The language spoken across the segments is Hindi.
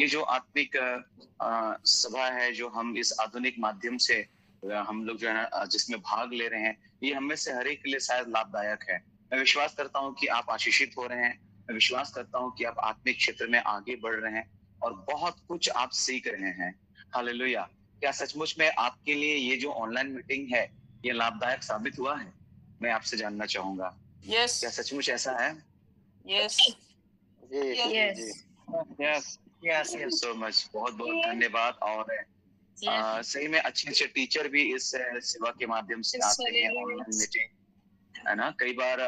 ये जो आत्मिक सभा है, जो हम इस आधुनिक माध्यम से हम लोग जो है ना जिसमें भाग ले रहे हैं, ये हम में से हर एक के लिए शायद लाभदायक है। मैं विश्वास करता हूँ कि आप आशीषित हो रहे हैं। मैं विश्वास करता हूँ कि आप आत्मिक क्षेत्र में आगे बढ़ रहे हैं और बहुत कुछ आप सीख रहे हैं। हालेलुया। क्या सचमुच में आपके लिए ये जो ऑनलाइन मीटिंग है, ये लाभदायक साबित हुआ है? मैं आपसे जानना चाहूंगा। Yes. क्या सचमुच ऐसा है? Yes. जी जी Yes. जी yes yes thank you yes so much, बहुत बहुत धन्यवाद। और सही में अच्छे अच्छे टीचर भी इस सेवा के माध्यम से आते हैं, ऑनलाइन मीटिंग है ना। कई बार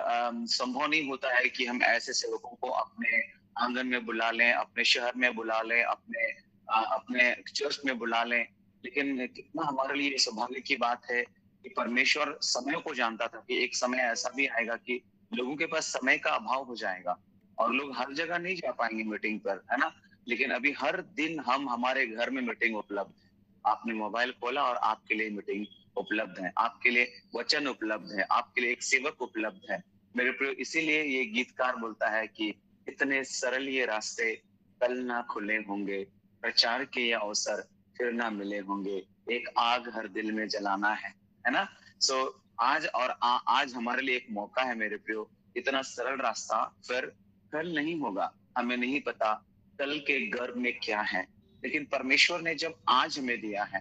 संभव नहीं होता है कि हम ऐसे सेवकों को अपने आंगन में बुला लें, अपने शहर में बुला लें, अपने चर्च में बुला लें। लेकिन कितना हमारे लिए सौभाग्य की बात है कि परमेश्वर समय को जानता था कि एक समय ऐसा भी आएगा कि लोगों के पास समय का अभाव हो जाएगा और लोग हर जगह नहीं जा पाएंगे मीटिंग पर, है ना। लेकिन अभी हर दिन हम हमारे घर में मीटिंग उपलब्ध है। आपने मोबाइल खोला और आपके लिए मीटिंग उपलब्ध है, आपके लिए वचन उपलब्ध है, आपके लिए एक सेवक उपलब्ध है मेरे प्रिय। इसीलिए ये गीतकार बोलता है कि इतने सरल ये रास्ते कल ना खुले होंगे, प्रचार के ये अवसर फिर ना मिले होंगे, एक आग हर दिल में जलाना है ना। सो आज और आज हमारे लिए एक मौका है मेरे प्रियो। इतना सरल रास्ता फिर कल नहीं होगा, हमें नहीं पता कल के गर्भ में क्या है, लेकिन परमेश्वर ने जब आज हमें दिया है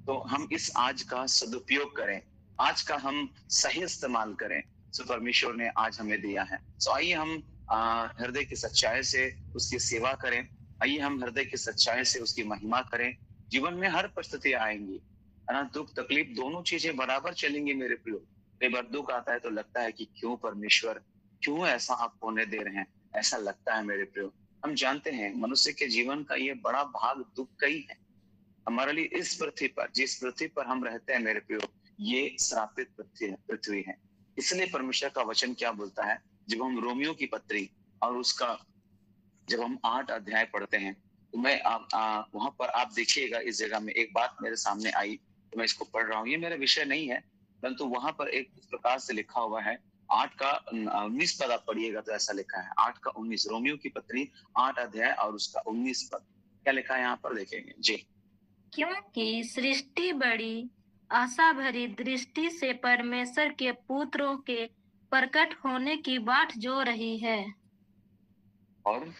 तो हम इस आज का सदुपयोग करें, आज का हम सही इस्तेमाल करें। सो परमेश्वर ने आज हमें दिया है। सो आइए हम हृदय की सच्चाई से उसकी सेवा करें। आइए हम हृदय की सच्चाई से उसकी महिमा करें। जीवन में हर परिस्थिति आएंगी, है ना, दुख तकलीफ दोनों चीजें बराबर चलेंगी मेरे प्रियो। कई बार दुख आता है तो लगता है कि क्यों परमेश्वर, क्यों ऐसा आप होने दे रहे हैं, ऐसा लगता है मेरे प्रियो। हम जानते हैं मनुष्य के जीवन का ये बड़ा भाग दुख का ही है। हमारे लिए इस पृथ्वी पर, जिस पृथ्वी पर हम रहते हैं मेरे प्रियो, ये श्रापित पृथ्वी है। इसलिए परमेश्वर का वचन क्या बोलता है, जब हम रोमियो की पत्री और उसका जब हम 8 अध्याय पढ़ते हैं तो मैं वहां पर आप देखिएगा, इस जगह में एक बात मेरे सामने आई तो मैं इसको पढ़ रहा हूँ। ये मेरा विषय नहीं है, परंतु वहां पर एक इस प्रकार से लिखा हुआ है। 8 का 19 पद आप पढ़िएगा तो ऐसा लिखा है, 8 का 19, रोमियो की पत्री 8 अध्याय और उसका 19 पद। क्या लिखा है यहाँ पर देखेंगे जी। क्योंकि सृष्टि बड़ी आशा भरी दृष्टि से परमेश्वर के पुत्रों के प्रकट होने की बाट जो रही है। और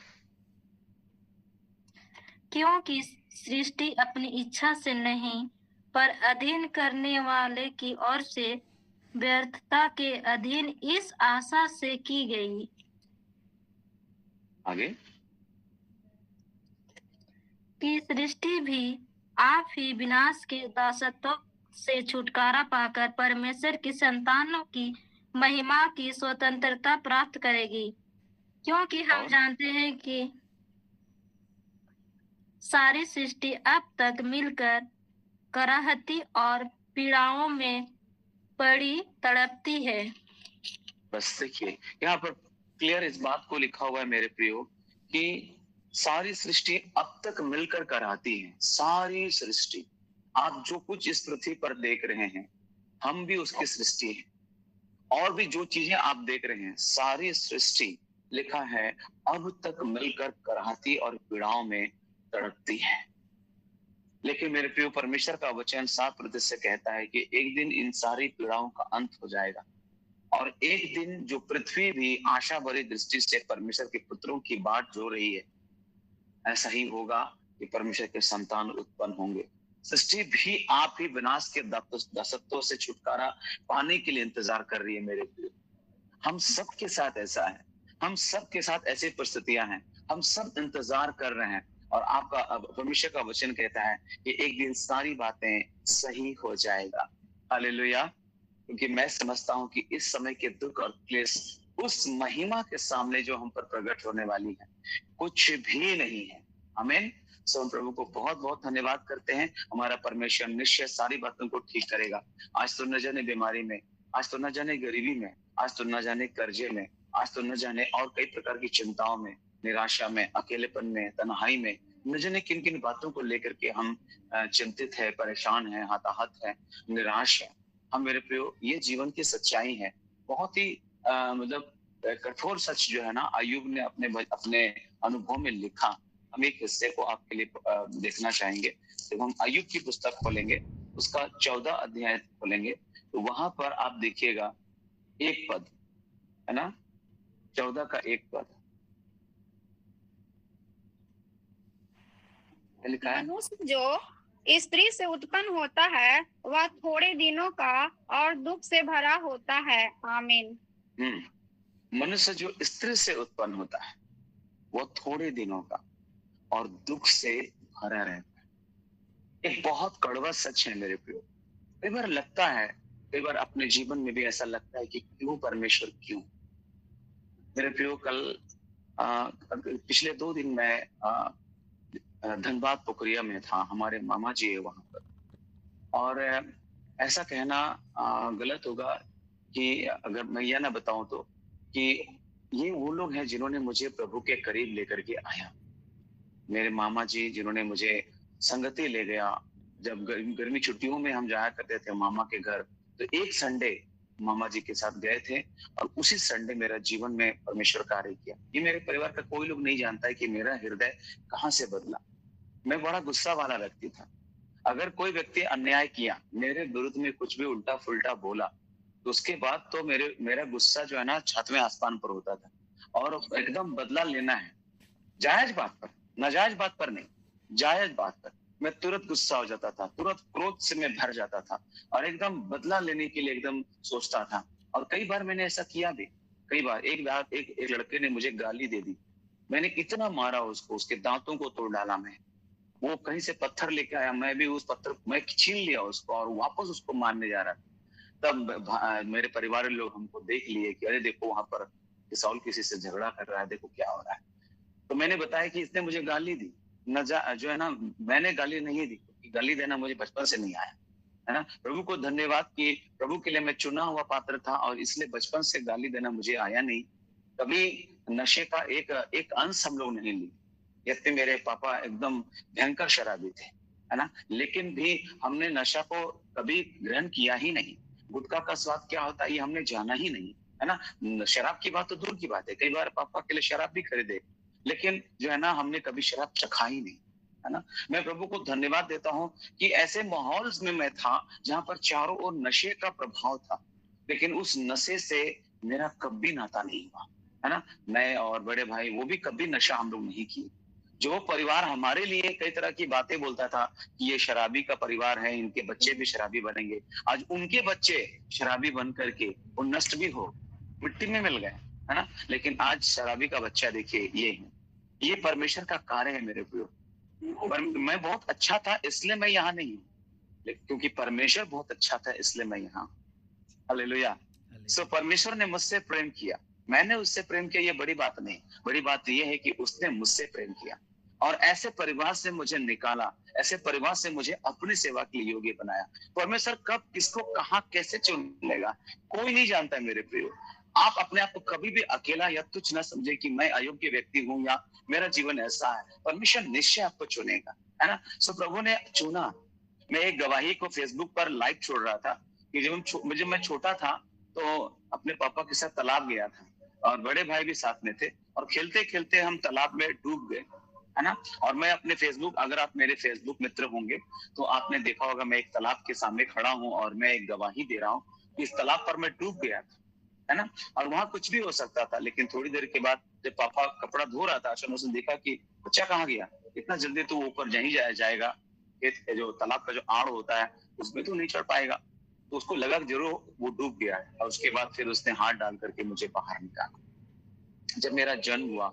क्योंकि सृष्टि अपनी इच्छा से नहीं पर अधीन करने वाले की ओर से व्यर्थता के अधीन इस आशा से की गई आगे कि सृष्टि भी आप ही विनाश के दासत्व से छुटकारा पाकर परमेश्वर की संतानों की महिमा की स्वतंत्रता प्राप्त करेगी। क्योंकि हम जानते हैं कि सारी सृष्टि अब तक मिलकर कराहती और पीड़ाओं में पड़ी तड़पती है। बस देखिए यहाँ पर क्लियर इस बात को लिखा हुआ है मेरे प्रियो कि सारी सृष्टि अब तक मिलकर कराती है। सारी सृष्टि, आप जो कुछ इस पृथ्वी पर देख रहे हैं, हम भी उसकी सृष्टि है। और भी जो चीजें आप देख रहे हैं, सारी सृष्टि लिखा है अब तक मिलकर कराहती और पीड़ाओं में तड़पती है। लेकिन मेरे प्रियो परमेश्वर का वचन साफ प्रतिशत से कहता है कि एक दिन इन सारी पीड़ाओं का अंत हो जाएगा और एक दिन जो पृथ्वी भी आशा भरी दृष्टि से परमेश्वर के पुत्रों की बाट जो रही है, ऐसा ही होगा कि परमेश्वर के संतान उत्पन्न होंगे। सृष्टि भी आप ही विनाश के दासत्व से छुटकारा पाने के लिए इंतजार कर रही है मेरे प्रियो। हम सबके साथ ऐसा है, हम सबके साथ ऐसी परिस्थितियां हैं, हम सब इंतजार कर रहे हैं। और आपका परमेश्वर का वचन कहता है कि एक दिन सारी बातें सही हो जाएगा। हालेलुया। क्योंकि मैं समझता हूं कि इस समय के दुख और क्लेश उस महिमा के सामने जो हम पर प्रकट होने वाली है कुछ भी नहीं है। आमीन। सो हम प्रभु को बहुत बहुत धन्यवाद करते हैं। हमारा परमेश्वर निश्चय सारी बातों को ठीक करेगा। आज तो न जाने बीमारी में, आज तो न जाने गरीबी में, आज तो न जाने कर्जे में, आज तो न जाने और कई प्रकार की चिंताओं में, निराशा में, अकेलेपन में, तन्हाई में, न जाने किन किन बातों को लेकर के हम चिंतित है, परेशान है, हताहत है, निराश है। हम मेरे प्रियो, ये जीवन की सच्चाई है। बहुत ही मतलब कठोर सच जो है ना, अय्यूब ने अपने अनुभव में लिखा हम एक हिस्से को आपके लिए देखना चाहेंगे। जब हम अय्यूब की पुस्तक खोलेंगे, उसका 14 अध्याय खोलेंगे, तो वहां पर आप देखिएगा एक पद, है ना, 14 का एक पद लिखा है। मनुष्य जो स्त्री से उत्पन्न होता है वह थोड़े दिनों का और दुख से भरा होता है। आमीन। मनुष्य जो स्त्री से उत्पन्न होता है वो थोड़े दिनों का और दुख से भरा रहता है। एक बहुत कड़वा सच है मेरे प्रियो। कई बार लगता है, कई बार अपने जीवन में भी ऐसा लगता है कि क्यों परमेश्वर, क्यों। मेरे प्रियो, कल पिछले 2 दिन मैं धनबाद पोखरिया में था, हमारे मामा जी है वहां पर। और ऐसा कहना गलत होगा कि अगर मैं यह ना बताऊं तो कि ये वो लोग हैं जिन्होंने मुझे प्रभु के करीब लेकर के आया। मेरे मामा जी जिन्होंने मुझे संगति ले गया। जब गर्मी छुट्टियों में हम जाया करते थे मामा के घर, तो एक संडे मामा जी के साथ गए थे और उसी संडे मेरा जीवन में परमेश्वर कार्य किया। ये मेरे परिवार का कोई लोग नहीं जानता है कि मेरा हृदय कहाँ से बदला। मैं बड़ा गुस्सा वाला व्यक्ति था। अगर कोई व्यक्ति अन्याय किया, मेरे विरुद्ध में कुछ भी उल्टा फुल्टा बोला, तो उसके बाद तो मेरा गुस्सा जो है ना 7वें आसमान पर होता था और एकदम बदला लेना है। जायज बात पर, नाजायज बात पर नहीं, जायज बात पर मैं तुरंत गुस्सा हो जाता था, तुरंत क्रोध से मैं भर जाता था और एकदम बदला लेने के लिए एकदम सोचता था। और कई बार मैंने ऐसा किया भी। कई बार एक लड़के ने मुझे गाली दे दी, मैंने इतना मारा उसको, उसके दांतों को तोड़ डाला। मैं वो कहीं से पत्थर लेके आया, मैं भी उस पत्थर मैं छीन लिया उसको और वापस उसको मारने जा रहा था। तब मेरे परिवार के लोग हमको देख लिए कि अरे देखो वहां पर साउल किसी से झगड़ा कर रहा है, देखो क्या हो रहा है। तो मैंने बताया कि इसने मुझे गाली दी। जो है ना, मैंने गाली नहीं दी, गाली देना मुझे बचपन से नहीं आया, है ना। प्रभु को धन्यवाद कि प्रभु के लिए मैं चुना हुआ पात्र था और इसलिए बचपन से गाली देना मुझे आया नहीं। कभी नशे का एक अंश हम लोग नहीं ली। यद्यपि मेरे पापा एकदम भयंकर शराबी थे, है ना, लेकिन भी हमने नशा को कभी ग्रहण किया ही नहीं। गुटखा का स्वाद क्या होता है ये हमने जाना ही नहीं, है ना। शराब की बात तो दूर की बात है, कई बार पापा के लिए शराब भी खरीदे, लेकिन जो है ना हमने कभी शराब चखा ही नहीं, है ना। मैं प्रभु को धन्यवाद देता हूँ कि ऐसे माहौल में मैं था जहां पर चारों ओर नशे का प्रभाव था, लेकिन उस नशे से मेरा कभी नाता नहीं हुआ, है ना। मैं और बड़े भाई वो भी कभी नशा हम लोग नहीं किए। जो परिवार हमारे लिए कई तरह की बातें बोलता था कि ये शराबी का परिवार है, इनके बच्चे भी शराबी बनेंगे, आज उनके बच्चे शराबी बन करके वो नष्ट भी हो मिट्टी में मिल गए, है ना। लेकिन आज शराबी का बच्चा देखिए ये है, ये परमेश्वर का कार्य है मेरे प्रियो। पर मैं बहुत अच्छा था इसलिए मैं यहाँ नहीं हूँ, क्योंकि परमेश्वर बहुत अच्छा था इसलिए मैं यहाँ। हालेलुया। सो परमेश्वर ने मुझसे प्रेम किया, मैंने उससे प्रेम किया, ये बड़ी बात नहीं। बड़ी बात ये है कि उसने मुझसे प्रेम किया और ऐसे परिवार से मुझे निकाला, ऐसे परिवार से मुझे अपनी सेवा के लिए योग्य बनाया। परमेश्वर कब किसको कहाँ कैसे चुन लेगा कोई नहीं जानता है मेरे प्रियो। आप अपने आप को कभी भी अकेला या तुच्छ न समझे कि मैं अयोग्य व्यक्ति हूँ या मेरा जीवन ऐसा है। परमेश्वर निश्चय आपको चुनेगा, है ना। सो प्रभु ने चुना। मैं एक गवाही को फेसबुक पर लाइव छोड़ रहा था कि जब मैं छोटा था तो अपने पापा के साथ तालाब गया था और बड़े भाई भी साथ में थे और खेलते खेलते हम तालाब में डूब गए, है ना। और मैं अपने फेसबुक, अगर आप मेरे फेसबुक मित्र होंगे तो आपने देखा होगा मैं एक तालाब के सामने खड़ा हूँ और मैं एक गवाही दे रहा हूँ कि इस तालाब पर मैं डूब गया था, है ना। और वहां कुछ भी हो सकता था, लेकिन थोड़ी देर के बाद जब पापा कपड़ा धो रहा था अचानक उसने देखा कि बच्चा कहाँ गया, इतना जल्दी तो ऊपर नहीं जाएगा, जो तालाब का जो आड़ होता है उसमें तो नहीं चढ़ पाएगा। तो उसको लगा जरूर वो डूब गया है और उसके बाद फिर उसने हाथ डाल करके मुझे बाहर निकाला। जब मेरा जन्म हुआ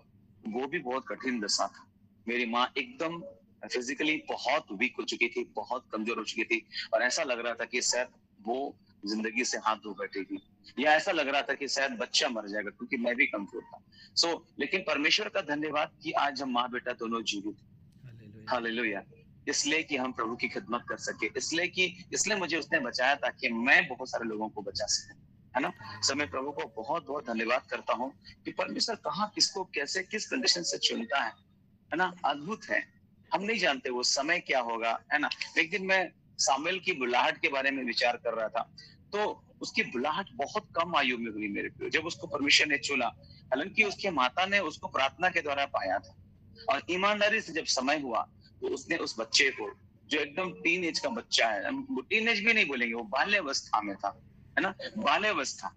वो भी बहुत कठिन दशा था। मेरी माँ एकदम फिजिकली बहुत वीक हो चुकी थी, बहुत कमजोर हो चुकी थी और ऐसा लग रहा था कि शायद वो जिंदगी से हाथ धो बैठेगी या ऐसा लग रहा था कि शायद बच्चा मर जाएगा क्योंकि मैं भी कमजोर था। लेकिन परमेश्वर का धन्यवाद कि आज हम माँ बेटा दोनों जीवित। हालेलुया। इसलिए कि हम प्रभु की खिदमत कर सके, इसलिए मुझे उसने बचाया ताकि मैं बहुत सारे लोगों को बचा सकूं, है ना। मैं प्रभु को बहुत बहुत धन्यवाद करता हूँ कि परमेश्वर कहाँ किसको कैसे किस कंडीशन से चुनता है ना। अद्भुत है, हम नहीं जानते वो समय क्या होगा, है ना। एक दिन मैं सामुएल की बुलाहट के बारे में विचार कर रहा था, तो उसकी बुलाहट बहुत कम आयु में हुई मेरे प्रियो, जब उसको परमेश्वर ने चुना। हालांकि उसके माता ने उसको प्रार्थना के द्वारा पाया था, और ईमानदारी से जब समय हुआ तो उसने उस बच्चे को, जो एकदम टीन एज का बच्चा है, वो टीन एज भी नहीं बोलेंगे, वो बाल्यावस्था में था, है ना, बाल्यावस्था,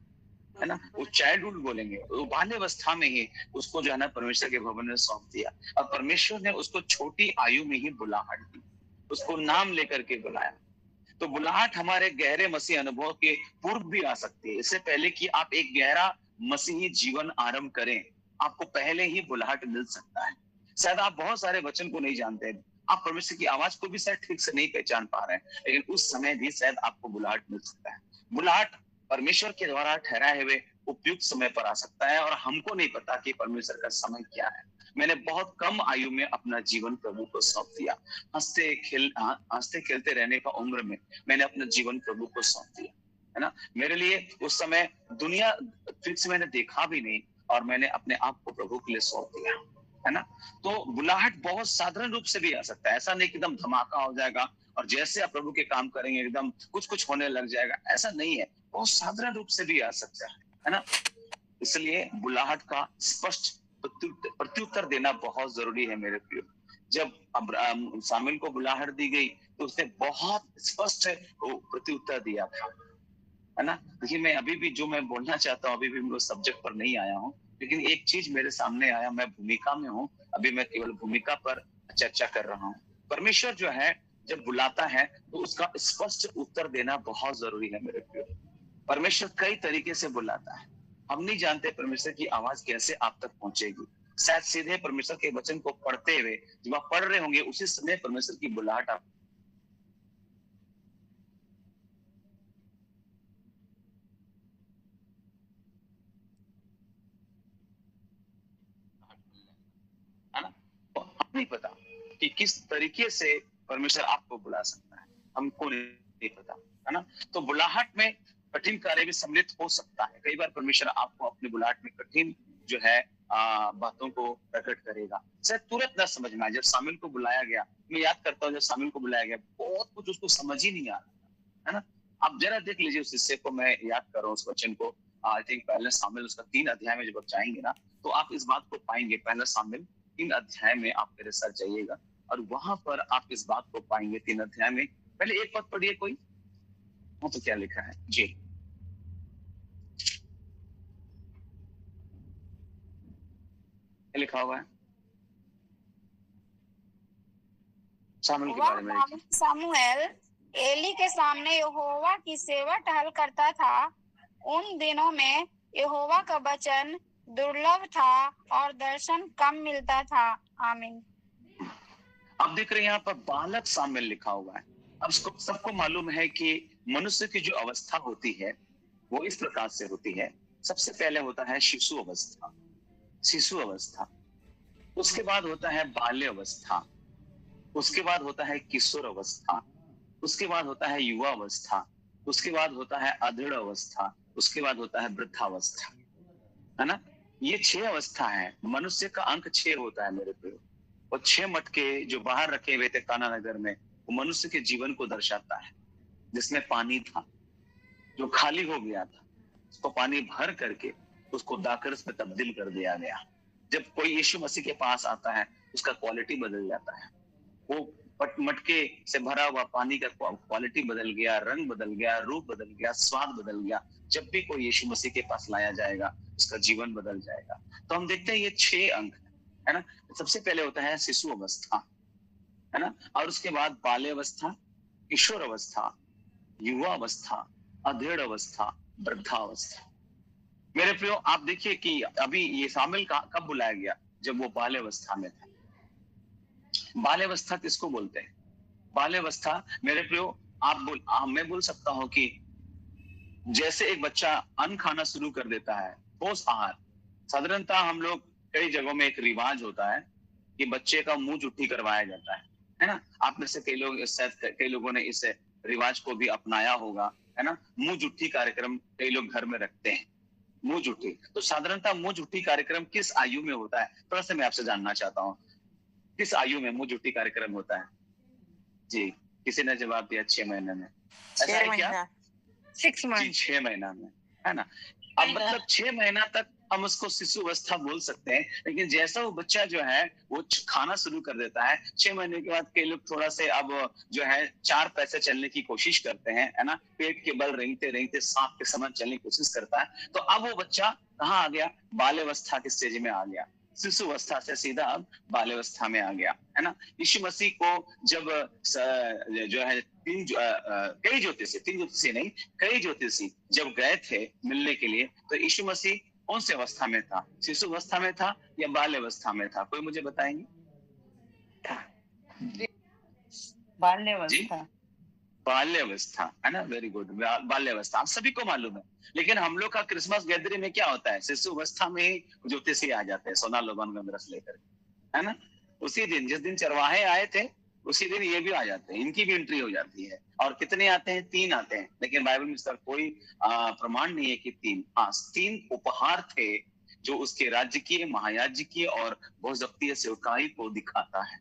है ना, वो चाइल्डहुड बोलेंगे, वो बाल्यावस्था में ही उसको जो है ना परमेश्वर के भवन में सौंप दिया। और परमेश्वर ने उसको छोटी आयु में ही बुलाहट दी, उसको नाम लेकर के बुलाया। तो बुलाहट हमारे गहरे मसीह अनुभव के पूर्व भी आ सकती है। इससे पहले कि आप एक गहरा मसीही जीवन आरंभ करें, आपको पहले ही बुलाहट मिल सकता है। शायद आप बहुत सारे वचन को नहीं जानते, आप परमेश्वर की आवाज को भी शायद ठीक से नहीं पहचान पा रहे हैं, लेकिन उस समय भी शायद आपको बुलाहट मिल सकता है। बुलाहट परमेश्वर के द्वारा ठहराए हुए उपयुक्त समय पर आ सकता है, और हमको नहीं पता कि परमेश्वर का समय क्या है। मैंने बहुत कम आयु में अपना जीवन प्रभु को सौंप दिया। हंसते खेलते रहने का उम्र में मैंने अपना जीवन प्रभु को सौंप दिया, है ना। मेरे लिए उस समय दुनिया ठीक से मैंने देखा भी नहीं, और मैंने अपने आप को प्रभु के लिए सौंप दिया, है ना। तो बुलाहट बहुत साधारण रूप से भी आ सकता है। ऐसा नहीं कि एकदम धमाका हो जाएगा और जैसे आप प्रभु के काम करेंगे एकदम कुछ होने लग जाएगा, ऐसा नहीं है। बहुत साधारण रूप से भी आ सकता है ना। इसलिए बुलाहट का स्पष्ट प्रत्युत्तर देना बहुत जरूरी है मेरे प्रियो। जब शामिल को बुलाहट दी गई तो उसने बहुत स्पष्ट प्रत्युत्तर दिया था, है ना। देखिए, मैं अभी भी जो मैं बोलना चाहता हूँ, अभी भी मैं सब्जेक्ट पर नहीं आया हूँ, लेकिन एक चीज मेरे सामने आया, मैं भूमिका में हूँ, अभी मैं केवल भूमिका पर चर्चा कर रहा हूँ। परमेश्वर जो है जब बुलाता है तो उसका स्पष्ट उत्तर देना बहुत जरूरी है मेरे प्रियो। परमेश्वर कई तरीके से बुलाता है, हम नहीं जानते परमेश्वर की आवाज कैसे आप तक पहुंचेगी। शायद सीधे परमेश्वर के वचन को पढ़ते हुए जब आप पढ़ रहे होंगे उसी समय परमेश्वर की बुलाहट आप है ना। तो हमें नहीं पता कि किस तरीके से परमेश्वर आपको बुला सकता है, हमको नहीं पता, है ना। तो बुलाहट में कठिन कार्य भी सम्मिलित हो सकता है। कई बार परमेश्वर आपको अपने बुलाहट में कठिन जो है बातों को प्रकट करेगा, शायद तुरंत ना समझ में आए। जब शामिल को बुलाया गया, मैं याद करता हूँ, जब शामिल को बुलाया गया बहुत कुछ उसको समझ ही नहीं आ रहा, है ना। आप जरा देख लीजिए उस हिस्से को, मैं याद कर रहा हूँ उस वचन को। आई थिंक पहले शामिल उसका 3 अध्याय में जब आप जाएंगे ना तो आप इस बात को पाएंगे। पहले शामिल 3 अध्याय में आप मेरे साथ जाइएगा और वहां पर आप इस बात को पाएंगे। 3 अध्याय में पहले एक पद पढ़िए कोई, वहां तो क्या लिखा है जी, लिखा हुआ है शामिल के बारे में। सामुएल एली के सामने यहोवा की सेवा टहल करता था। उन दिनों में यहोवा का वचन दुर्लभ था और दर्शन कम मिलता था। आमीन। आप देख रहे हैं यहाँ पर बालक शामिल लिखा हुआ है। अब सबको मालूम है कि मनुष्य की जो अवस्था होती है वो इस प्रकार से होती है। सबसे पहले होता है शिशु अवस्था, उसके बाद होता है बाल्य अवस्था, उसके बाद होता है किशोर अवस्था, उसके बाद होता है युवा अवस्था, उसके बाद होता है अधेड़ अवस्था, उसके बाद होता है वृद्धावस्था, है ना। ये 6 अवस्था है। मनुष्य का अंक 6 होता है मेरे प्रियो। और 6 मटके जो बाहर रखे हुए थे काना नगर में, वो मनुष्य के जीवन को दर्शाता है, जिसमें पानी था जो खाली हो गया था, उसको पानी भर करके उसको दाखरस में तब्दील कर दिया गया। जब कोई यीशु मसीह के पास आता है उसका क्वालिटी बदल जाता है। वो मटके से भरा हुआ पानी का क्वालिटी बदल गया, रंग बदल गया, रूप बदल गया, स्वाद बदल गया। जब भी कोई यीशु मसीह के पास लाया जाएगा उसका जीवन बदल जाएगा। तो हम देखते हैं ये 6 अंक है ना। सबसे पहले होता है शिशु अवस्था, है ना, और उसके बाद बाल्य अवस्था, किशोर अवस्था, युवा अवस्था, अधेड़ अवस्था, वृद्धावस्था। मेरे प्रियो, आप देखिए कि अभी ये शामिल कब बुलाया गया? जब वो बाल्य अवस्था में था। बाल्य अवस्था किसको बोलते हैं? बाल्य अवस्था मेरे प्रियो, मैं बोल सकता हूं कि जैसे एक बच्चा अन्न खाना शुरू कर देता है, ठोस आहार। साधारणतः हम लोग कई जगहों में एक रिवाज होता है कि बच्चे का मुंह जुट्टी करवाया जाता है ना। आप में से कई लोगों ने इस रिवाज को भी अपनाया होगा, है ना। मुंह जुट्टी कार्यक्रम कई लोग घर में रखते हैं। मुंह जुट्टी, तो साधारणतः मुंह जुट्टी कार्यक्रम किस आयु में होता है? थोड़ा सा मैं आपसे जानना चाहता हूँ, किस आयु में मुंह जुट्टी कार्यक्रम होता है? जी, किसी ने जवाब दिया 6 महीने में। ऐसा है क्या? 6 मंथ। 6 महीना में, है ना। अब मतलब 6 महीना तक हम उसको शिशु अवस्था बोल सकते हैं। लेकिन जैसा वो बच्चा जो है वो खाना शुरू कर देता है, 6 महीने के बाद कई लोग थोड़ा से अब जो है 4 पैसे चलने की कोशिश करते हैं, है ना, पेट के बल रेंगते रेंगते सांप के समान चलने की कोशिश करता है। तो अब वो बच्चा कहाँ आ गया? बाल्यावस्था के स्टेज में आ गया, शिशु अवस्था से सीधा अब बाल्यावस्था में आ गया, है ना। यीशु मसीह को जब जो है कई ज्योतिषी जब गए थे मिलने के लिए, तो यीशु मसीह कौन सी अवस्था में था? शिशु अवस्था में था या बाल्यावस्था में था? कोई मुझे बताएंगे? बाल्यावस्था। बाल्यावस्था, है ना, वेरी गुड, बाल्यावस्था आप सभी को मालूम है। लेकिन हम लोग का क्रिसमस गैदरिंग में क्या होता है? शिशु अवस्था में ही ज्योतिषी आ जाते हैं सोना लोबान का रस लेकर, है ना। उसी दिन जिस दिन चरवाहे आए थे उसी दिन ये भी आ जाते हैं, इनकी भी एंट्री हो जाती है। और कितने आते हैं? 3 आते हैं। लेकिन बाइबल में इसका कोई प्रमाण नहीं है कि 3। हाँ, 3 उपहार थे जो उसके राजकीय, महायाजकीय और बहुजक्तीय सेवकाई को दिखाता है।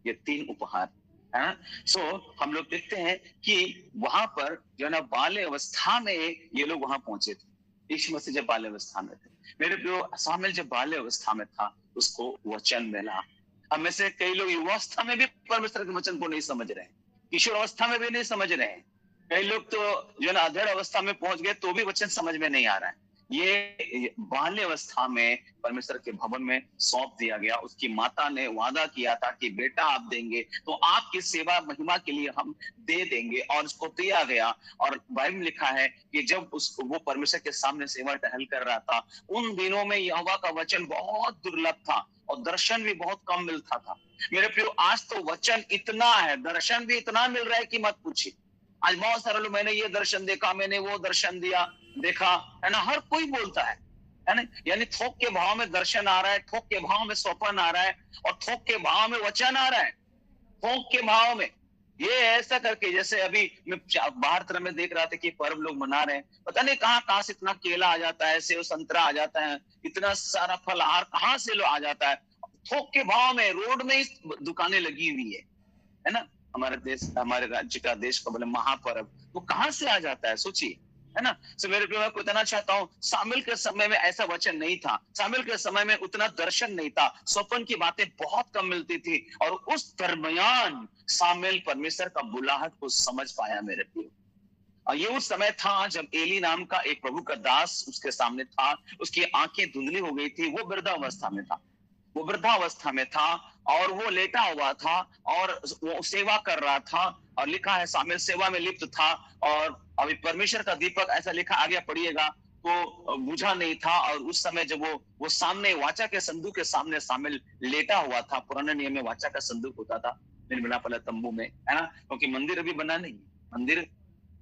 ये 3 उपहार, है ना। सो हम लोग देखते हैं कि वहां पर जो है ना बाल्य अवस्था में ये लोग वहां पहुंचे थे। यीशु मसीह जब बाल्य अवस्था में थे, मेरे प्रियो, शामिल जब बाल्य अवस्था में था उसको वचन मिला। हम में से कई लोग युवावस्था में भी परमेश्वर के वचन को नहीं समझ रहे हैं, किशोर अवस्था में भी नहीं समझ रहे हैं। कई लोग तो जो है ना अधेड़ अवस्था में पहुंच गए तो भी वचन समझ में नहीं आ रहा है। ये बाल्य अवस्था में परमेश्वर के भवन में सौंप दिया गया। उसकी माता ने वादा किया था कि बेटा आप देंगे तो आपकी सेवा महिमा के लिए हम दे देंगे, और उसको दिया गया। और बाइबल में लिखा है कि जब वो परमेश्वर के सामने सेवा टहल कर रहा था, उन दिनों में यहोवा का वचन बहुत दुर्लभ था और दर्शन भी बहुत कम मिलता था। मेरे प्रियो, आज तो वचन इतना है, दर्शन भी इतना मिल रहा है कि मत पूछिए। आज बहुत सारे लोग, मैंने ये दर्शन देखा, मैंने वो दर्शन देखा, है ना, हर कोई बोलता है ना। यानी थोक के भाव में दर्शन आ रहा है, थोक के भाव में स्वप्न आ रहा है, और थोक के भाव में वचन आ रहा है। थोक के भाव में ये ऐसा करके, जैसे अभी मैं बाहर तरफ में देख रहा था कि पर्व लोग मना रहे हैं, पता नहीं कहाँ से इतना केला आ जाता है, सेव संतरा आ जाता है, इतना सारा फलहार कहाँ से लो आ जाता है। थोक के भाव में रोड में ही दुकानें लगी हुई है ना। हमारे देश, हमारे राज्य का, देश का बोले महापर्व, वो कहाँ से आ जाता है? सोचिए, है ना। सो मेरे प्रिय, मैं बताना चाहता हूँ, शामिल के समय में ऐसा वचन नहीं था, शामिल के समय में उतना दर्शन नहीं था, स्वप्न की बातें बहुत कम मिलती थी, और उस दरमियान शामिल परमेश्वर का बुलाहट को समझ पाया मेरे प्रिय। और ये उस समय था जब एली नाम का एक प्रभु का दास उसके सामने था, उसकी आंखें धुंधली हो गई थी, वो वृद्धावस्था में था, और वो लेटा हुआ था और वो सेवा कर रहा था। और लिखा है शामिल सेवा में लिप्त था, और अभी परमेश्वर का दीपक, ऐसा लिखा, आगे पढ़िएगा, तो बुझा नहीं था। और उस समय जब वो सामने वाचा के संदूक के सामने शामिल लेटा हुआ था, पुराने नियम में वाचा का संदूक होता था निर्मला पला तंबू में, है ना, क्योंकि मंदिर अभी बना नहीं, मंदिर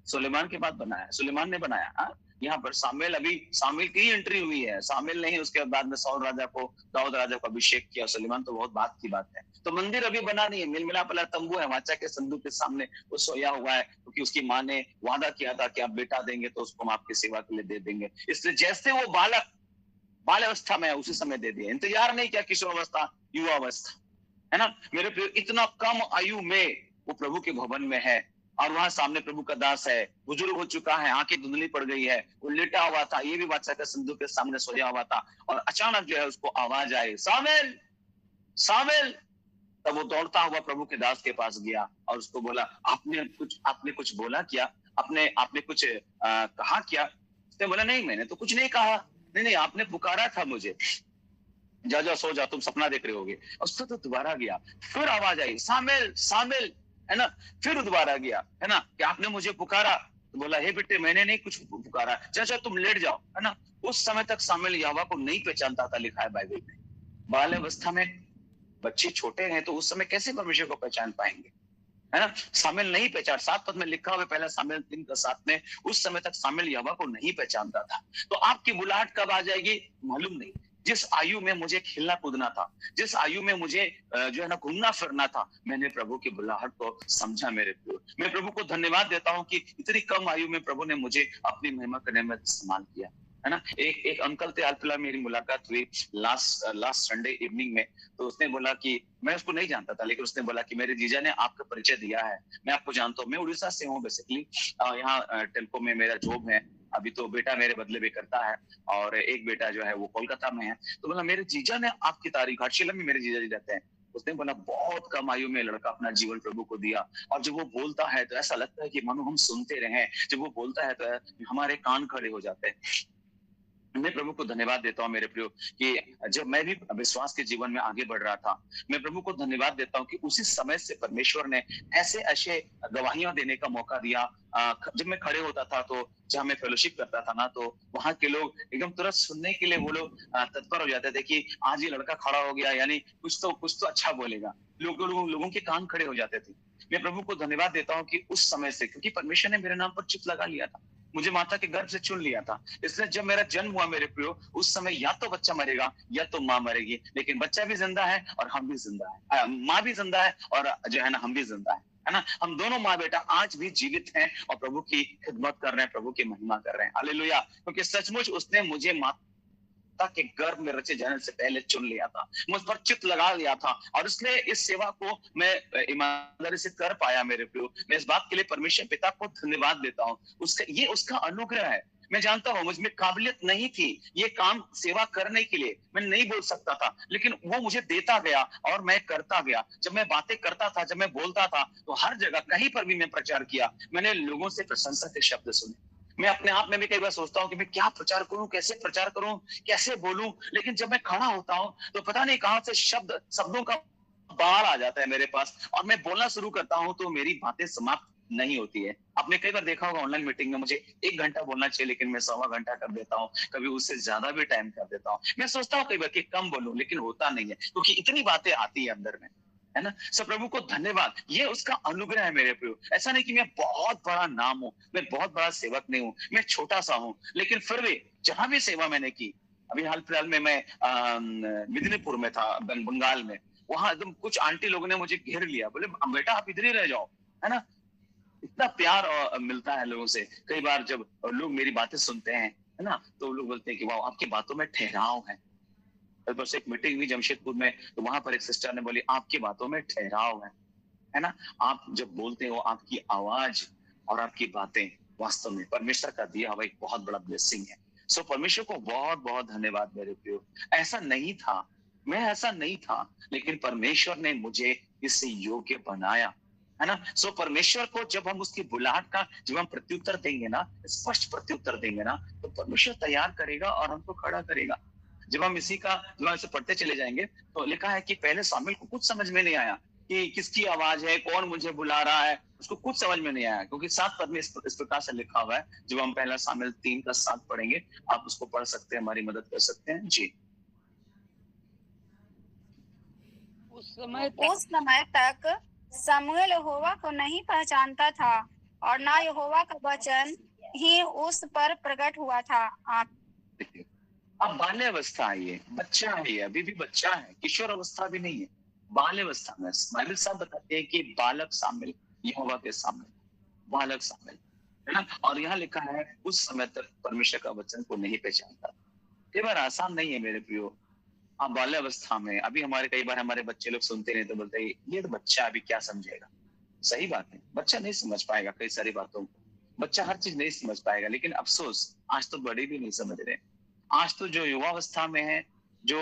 सुलेमान के बाद बना है, सुलेमान ने बनाया। यहाँ पर शामिल की एंट्री हुई है, शामिल नहीं, उसके बाद में साउल राजा को, दाऊद राजा को अभिषेक किया, सुलेमान तो बहुत बात की बात है। तो मंदिर अभी बना नहीं है, मिल मिला पला तंबू है, वाचा के संदूक के सामने वो सोया हुआ है, क्योंकि उसकी माँ ने वादा किया था कि आप बेटा देंगे तो उसको हम आपकी सेवा के लिए दे देंगे। इसलिए जैसे वो बाल्यावस्था में है उसी समय दे दिया, इंतजार नहीं किया किशोरावस्था, युवावस्था, है ना। मेरे प्रिय, इतना कम आयु में वो प्रभु के भवन में है, और वहां सामने प्रभु का दास है, बुजुर्ग हो चुका है, आंखें धुंधली पड़ गई है, वो लेटा हुआ था, ये भी वाचा के संदूक के सामने सोया हुआ था। और अचानक जो है उसको आवाज आई, शामिल शामिल। तब वो दौड़ता हुआ प्रभु के दास के पास गया और उसको बोला, आपने कुछ बोला क्या? आपने कुछ कहा क्या? उसने बोला, नहीं, मैंने तो कुछ नहीं कहा। नहीं, आपने पुकारा था मुझे, जा सो जा, तुम सपना देख रहे होगे। उसको तो दोबारा गया, फिर आवाज आई, शामिल शामिल, है ना। फिर दोबारा गया, है ना, कि आपने मुझे पुकारा। तो बोला, हे बेटे, मैंने नहीं कुछ पुकारा, चाचा तुम लेट जाओ, है ना। उस समय तक शामिल यहोवा को नहीं पहचानता था, लिखा है बाइबल में। बाल्यावस्था में बच्चे छोटे हैं तो उस समय कैसे परमेश्वर को पहचान पाएंगे, है ना। शामिल नहीं पहचान, 7 पद में लिखा हुआ पहला शामिल 3:7 में, उस समय तक शामिल यहोवा को नहीं पहचानता था। तो आपकी बुलाहट कब आ जाएगी मालूम नहीं। जिस आयु में मुझे खेलना कूदना था, जिस आयु में मुझे जो है ना घूमना फिरना था, मैंने प्रभु की बुलाहट को समझा। मेरे प्रिय, मैं प्रभु को धन्यवाद देता हूँ कि इतनी कम आयु में प्रभु ने मुझे अपनी महिमा करने में इस्तेमाल किया, है ना। एक अंकल थे, हाल फिलहाल मेरी मुलाकात हुई लास्ट संडे इवनिंग में। तो उसने बोला कि मैं उसको नहीं जानता था, लेकिन उसने बोला कि मेरे जीजा ने आपका परिचय दिया है, मैं आपको जानता हूँ, मैं उड़ीसा से हूँ बेसिकली, यहाँ टेल्को में मेरा जॉब है। अभी तो बेटा मेरे बदले भी करता है और एक बेटा जो है वो कोलकाता में है। तो बोला मेरे जीजा ने आपकी तारीफ, घाटशिला में मेरे जीजा जी रहते हैं। उसने बोला बहुत कम आयु में लड़का अपना जीवन प्रभु को दिया, और जब वो बोलता है तो ऐसा लगता है कि मानो हम सुनते रहे। जब वो बोलता है तो हमारे कान खड़े हो जाते हैं। मैं प्रभु को धन्यवाद देता हूँ मेरे प्रियो कि जब मैं भी विश्वास के जीवन में आगे बढ़ रहा था, मैं प्रभु को धन्यवाद देता हूँ कि उसी समय से परमेश्वर ने ऐसे ऐसे गवाहियां देने का मौका दिया। जब मैं खड़े होता था तो जहाँ मैं फेलोशिप करता था ना, तो वहाँ के लोग एकदम तुरंत सुनने के लिए वो लोग तत्पर हो जाते थे कि आज ये लड़का खड़ा हो गया, यानी कुछ तो अच्छा बोलेगा। लोगों के कान खड़े हो जाते थे। मैं प्रभु को धन्यवाद देता हूँ कि उस समय से, क्योंकि परमेश्वर ने मेरे नाम पर चित लगा लिया था, मुझे माता के गर्भ से चुन लिया था। इसलिए जब मेरा जन्म हुआ मेरे प्रियो, उस समय या तो बच्चा मरेगा या तो माँ मरेगी, लेकिन बच्चा भी जिंदा है और हम भी जिंदा है, माँ भी जिंदा है और जो है ना हम भी जिंदा है ना। हम दोनों माँ बेटा आज भी जीवित हैं और प्रभु की खिदमत कर रहे हैं, प्रभु की महिमा कर रहे हैं। हालेलुया। क्योंकि सचमुच उसने मुझे माता के गर्भ में रचे जाने से पहले चुन लिया था, मुझ पर चित लगा लिया था, और इसलिए इस सेवा को मैं ईमानदारी से कर पाया मेरे प्रियो। मैं इस बात के लिए परमेश्वर पिता को धन्यवाद देता हूँ। ये उसका अनुग्रह है। मैं जानता हूँ मुझ में काबिलियत नहीं थी ये काम सेवा करने के लिए, मैं नहीं बोल सकता था, लेकिन वो मुझे देता गया और मैं करता गया। जब मैं बातें करता था, जब मैं बोलता था, तो हर जगह कहीं पर भी मैं प्रचार किया, मैंने लोगों से प्रशंसा के शब्द सुने। मैं अपने आप में भी कई बार सोचता हूँ कि मैं क्या प्रचार करूं, कैसे प्रचार करूं, कैसे बोलूं, लेकिन जब मैं खड़ा होता हूं तो पता नहीं कहां से शब्दों का बाढ़ आ जाता है मेरे पास, और मैं बोलना शुरू करता हूं तो मेरी बातें समाप्त नहीं होती है। आपने कई बार देखा होगा ऑनलाइन मीटिंग में मुझे 1 घंटा बोलना चाहिए, लेकिन मैं 1.25 घंटा कर देता हूँ, कभी उससे ज्यादा भी टाइम कर देता हूँ। मैं सोचता हूँ कई बार कि कम बोलूं, लेकिन होता नहीं है, क्योंकि इतनी बातें आती है अंदर में, है ना। सब प्रभु को धन्यवाद, ये उसका अनुग्रह है मेरे प्रियो। ऐसा नहीं कि मैं बहुत बड़ा नाम हूँ, मैं बहुत बड़ा सेवक नहीं हूँ, मैं छोटा सा हूँ, लेकिन फिर भी जहां भी सेवा मैंने की, अभी हाल फिलहाल में मैं मिदनीपुर में था, बंगाल में, वहां एकदम कुछ आंटी लोगों ने मुझे घेर लिया, बोले बेटा आप इधर ही रह जाओ, है ना। इतना प्यार मिलता है लोगों से। कई बार जब लोग मेरी बातें सुनते हैं, है ना, तो लोग बोलते हैं कि वाह आपकी बातों में ठहराव है। बस एक मीटिंग हुई जमशेदपुर में, तो वहां पर एक सिस्टर ने बोली आपकी बातों में ठहराव है ना। आप जब बोलते हो, आपकी आवाज और आपकी बातें वास्तव में परमेश्वर का दिया हुआ एक बहुत बड़ा ब्लेसिंग है। सो परमेश्वर को बहुत बहुत धन्यवाद मेरे प्रियो। ऐसा नहीं था, मैं ऐसा नहीं था, लेकिन परमेश्वर ने मुझे इससे योग्य बनाया, है ना। सो परमेश्वर को जब हम उसकी बुलाहट का जब हम प्रत्युत्तर देंगे ना, स्पष्ट प्रत्युत्तर देंगे ना, तो परमेश्वर तैयार करेगा और हमको खड़ा करेगा। जब हम इसी का जब हम इसे पढ़ते चले जाएंगे, तो लिखा है कि पहले शामिल को कुछ समझ में नहीं आया कि किसकी आवाज है, कौन मुझे बुला रहा है, उसको कुछ समझ में नहीं आया, क्योंकि 7 पद में इस प्रकार से लिखा हुआ है। जब हम पहला शामिल 3:7 पढ़ेंगे, आप उसको पढ़ सकते हैं, हमारी मदद कर सकते हैं जी। उस समय तक शमूएल यहोवा को नहीं पहचानता था, और ना यहोवा का वचन ही उस पर प्रकट हुआ था। आप अब बाल्यावस्था है, ये बच्चा है, ये अभी भी बच्चा है, किशोर अवस्था भी नहीं है, बाल्यावस्था में। बाइबल साहब बताते हैं कि बालक शामिल, यहोवा के सामने बालक शामिल, है ना। और यहाँ लिखा है उस समय तक परमेश्वर का वचन को नहीं पहचानता। कई बार आसान नहीं है मेरे प्रियो। आप बाल्यावस्था में, अभी कई बार हमारे बच्चे लोग सुनते नहीं तो बोलते हैं ये तो बच्चा अभी क्या समझेगा। सही बात है, बच्चा नहीं समझ पाएगा कई सारी बातों को, बच्चा हर चीज नहीं समझ पाएगा, लेकिन अफसोस आज तो बड़े भी नहीं समझ रहे। आज तो जो युवावस्था में है, जो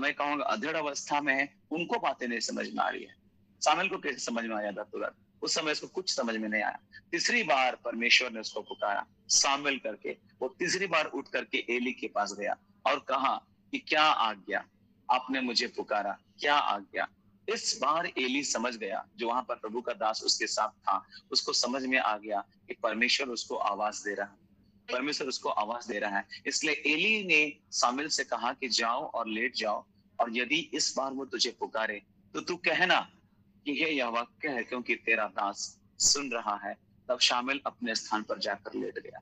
मैं कहूँगा अधेड़ अवस्था में है, उनको बातें नहीं समझ में आ रही है। शामिल को कैसे समझ में आया था तुरंत, उस समय उसको कुछ समझ में नहीं आया। तीसरी बार परमेश्वर ने उसको पुकारा शामिल करके, वो तीसरी बार उठ करके एली के पास गया और कहा कि क्या आज्ञा, आपने मुझे पुकारा, क्या आज्ञा। इस बार एली समझ गया, जो वहां पर प्रभु का दास उसके साथ था, उसको समझ में आ गया कि परमेश्वर उसको आवाज दे रहा है, परमेश्वर उसको आवाज दे रहा है। इसलिए एली ने शामिल से कहा कि जाओ और लेट जाओ, और यदि इस बार वो तुझे पुकारे तो तू कहना कि हे यहोवा कह, क्योंकि तेरा दास सुन रहा है। तब शामिल अपने स्थान पर जाकर लेट गया।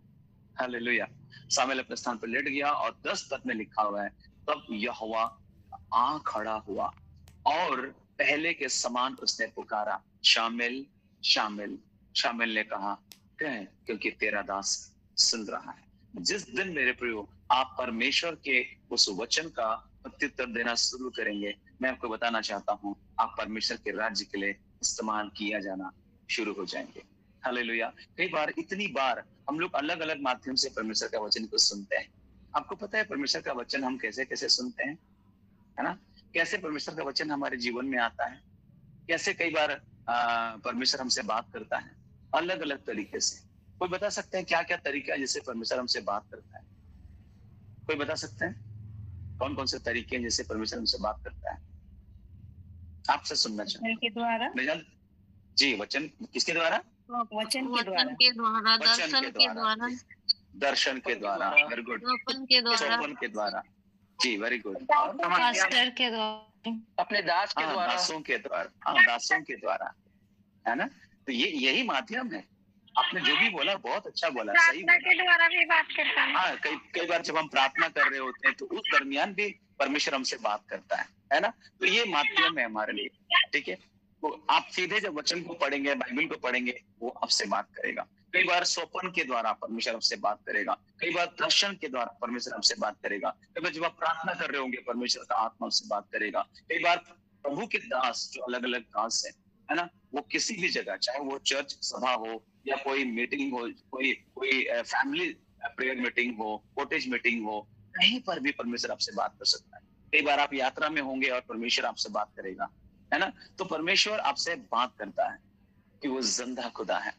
हालेलुया। शामिल अपने स्थान पर लेट गया, और 10 पद में लिखा हुआ है तब यहोवा आ खड़ा हुआ और पहले के समान उसने पुकारा, शामिल शामिल। शामिल ने कहा कह, क्योंकि तेरा दास सुन रहा है। जिस दिन मेरे प्रियो आप परमेश्वर के उस वचन का प्रत्युत्तर देना शुरू करेंगे, मैं आपको बताना चाहता हूँ, आप परमेश्वर के राज्य के लिए इस्तेमाल किया जाना शुरू हो जाएंगे। हालेलुया। कई बार, इतनी बार हम लोग अलग अलग माध्यम से परमेश्वर का वचन को सुनते हैं। आपको पता है परमेश्वर का वचन हम कैसे कैसे सुनते हैं, है ना? कैसे परमेश्वर का वचन हमारे जीवन में आता है, कैसे कई बार परमेश्वर हमसे बात करता है अलग अलग तरीके से। कोई बता सकते हैं क्या क्या तरीका है जिससे परमेश्वर हमसे बात करता है? कोई बता सकते हैं कौन कौन से तरीके हैं जिससे परमेश्वर हमसे बात करता है? आपसे सुनना चाहते वचन के द्वारा। जी, वचन किसके द्वारा? वचन के द्वारा, दर्शन के द्वारा, दर्शन के द्वारा। Very good. स्वप्न के द्वारा, स्वप्न के द्वारा। जी, वेरी गुड। पास्टर के द्वारा, अपने दास के द्वारा, दासों के द्वारा, दासों के द्वारा, है ना? तो ये यही माध्यम है। आपने जो भी बोला बहुत अच्छा बोला, सही प्रार्थना बोला। के द्वारा भी बात करता है। हाँ, कई बार जब हम प्रार्थना कर रहे होते हैं तो उस दरमियान भी परमेश्वर हमसे बात करता है ना? तो ये माध्यम है हमारे लिए, ठीक है? तो आप सीधे जब वचन को पढ़ेंगे, बाइबल को पढ़ेंगे, वो आपसे बात करेगा। कई बार स्वप्न के द्वारा परमेश्वर हमसे बात करेगा, कई बार दर्शन के द्वारा परमेश्वर हमसे बात करेगा, कई बार जब आप प्रार्थना कर रहे होंगे परमेश्वर का आत्मा हमसे बात करेगा। कई बार प्रभु के दास जो अलग अलग दास है ना, वो किसी भी जगह, चाहे वो चर्च सभा हो या कोई मीटिंग हो, कोई फैमिली प्रेयर मीटिंग हो, कॉटेज मीटिंग हो, कहीं पर भी परमेश्वर आपसे बात कर सकता है। कई बार आप यात्रा में होंगे और परमेश्वर आपसे बात करेगा, है ना? तो परमेश्वर आपसे बात करता है कि वो जिंदा खुदा है।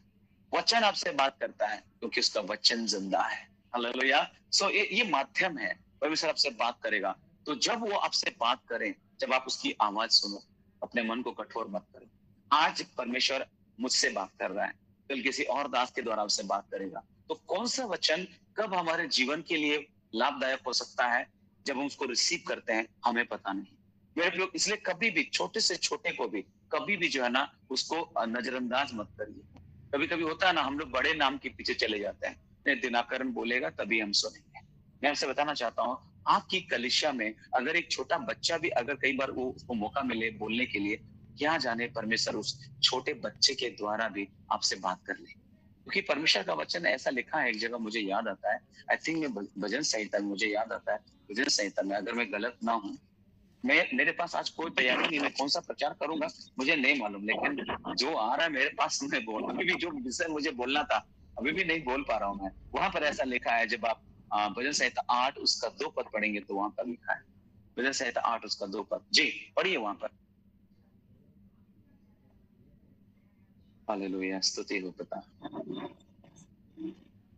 वचन आपसे बात करता है क्योंकि उसका वचन जिंदा है। हालेलुया। सो ये माध्यम है, परमेश्वर आपसे बात करेगा। तो जब वो आपसे बात करें, जब आप उसकी आवाज सुनो, अपने मन को कठोर मत करो। आज परमेश्वर मुझसे बात कर रहा है, कल किसी और दास के द्वारा आपसे बात करेगा। तो कौन सा वचन कब हमारे जीवन के लिए लाभदायक हो सकता है, जब हम उसको रिसीव करते हैं, हमें पता नहीं। मेरे लोग, इसलिए कभी भी छोटे से छोटे को भी कभी भी जो है ना, उसको नजरअंदाज मत करिए। कभी कभी होता है ना, हम लोग बड़े नाम के पीछे चले जाते हैं, नहीं दिनाकरण बोलेगा तभी हम सुनेंगे। मैं आपसे बताना चाहता हूँ, आपकी कलीसिया में अगर एक छोटा बच्चा भी, अगर कई बार वो उसको मौका मिले बोलने के लिए, क्या जाने परमेश्वर उस छोटे बच्चे के द्वारा भी आपसे बात कर ले। क्योंकि परमेश्वर का वचन ऐसा लिखा है, एक जगह मुझे याद आता है, आई थिंक भजन संहिता में मुझे याद आता है, भजन संहिता में, अगर मैं गलत ना हूँ, मेरे पास आज कोई तैयारी नहीं, मैं कौन सा प्रचार करूंगा मुझे नहीं मालूम, लेकिन जो आ रहा है मेरे पास मैं बोल, अभी भी जो विषय मुझे बोलना था अभी भी नहीं बोल पा रहा हूँ मैं। वहां पर ऐसा लिखा है, जब आप भजन संहिता 8 उसका 2 पद पढ़ेंगे तो वहां पर लिखा है, भजन संहिता 8 उसका 2 पद। जी पढ़िए वहां पर। हालेलुया, स्तुति हो पिता।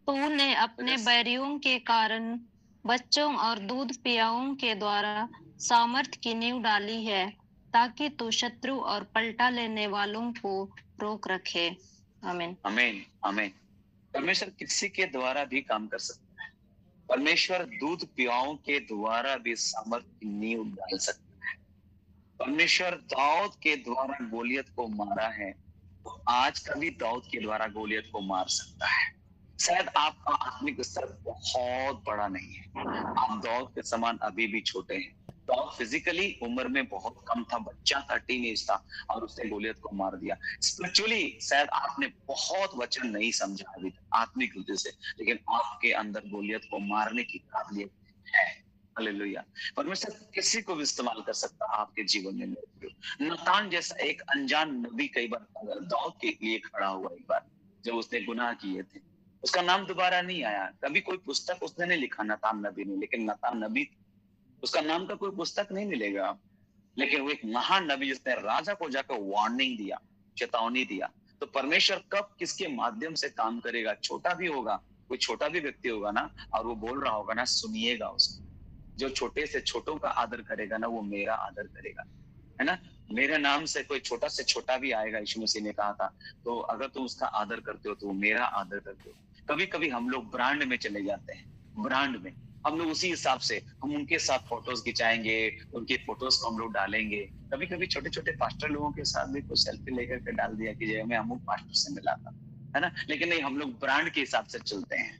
तूने अपने बैरियों के कारण बच्चों और दूध पियाओं के द्वारा सामर्थ्य की नींव डाली है, ताकि तू शत्रु और पलटा लेने वालों को रोक रखे। आमीन, आमीन, आमीन। परमेश्वर किसी के द्वारा भी काम कर सकता है। परमेश्वर दूध पियाओं के द्वारा भी सामर्थ्य की नींव डाल सकता है। परमेश्वर दाऊद के द्वारा गोलियत को मारा है, तो आज कभी दाऊद के द्वारा गोलियत को मार सकता है। शायद आपका आत्मिक स्तर बहुत बड़ा नहीं है, आप दाऊद के समान अभी भी छोटे हैं। दाऊद फिजिकली उम्र में बहुत कम था, बच्चा था, टीनेज था, और उसने गोलियत को मार दिया। स्पिरिचुअली शायद आपने बहुत वचन नहीं समझा अभी तक आत्मिक रूप से, लेकिन आपके अंदर गोलियत को मारने की काबिलियत है। हालेलुया। परमेश्वर किसी को भी इस्तेमाल कर सकता है आपके जीवन में। नतान जैसा एक अनजान नबी कई बार दाऊद के लिए खड़ा हुआ, एक बार जब उसने गुनाह किए थे, उसका नाम दोबारा नहीं आया। कभी कोई पुस्तक उसने नहीं लिखा नतान नबी ने, लेकिन नतान नबी, उसका नाम का कोई पुस्तक नहीं मिलेगा, लेकिन वो एक महान नबी जिसने राजा को जाकर वार्निंग दिया, चेतावनी दिया। तो परमेश्वर कब किसके माध्यम से काम करेगा, छोटा भी होगा, कोई छोटा भी व्यक्ति होगा ना, और वो बोल रहा होगा ना, सुनिएगा उसको। जो छोटे से छोटों का आदर करेगा ना, वो मेरा आदर करेगा, है ना? मेरे नाम से कोई छोटा से छोटा भी आएगा, यीशु मसीह ने कहा था, तो अगर तुम उसका आदर करते हो तो वो मेरा आदर करते हो। कभी कभी हम लोग ब्रांड में चले जाते हैं, ब्रांड में हम लोग उसी हिसाब से हम उनके साथ फोटोज खिंचाएंगे, उनके फोटोज को हम लोग डालेंगे। कभी कभी छोटे छोटे पास्टर लोगों के साथ भी कुछ सेल्फी लेकर के डाल दिया कि मैं अमुक पास्टर से मिला था, है ना? लेकिन नहीं, हम लोग ब्रांड के हिसाब से चलते हैं,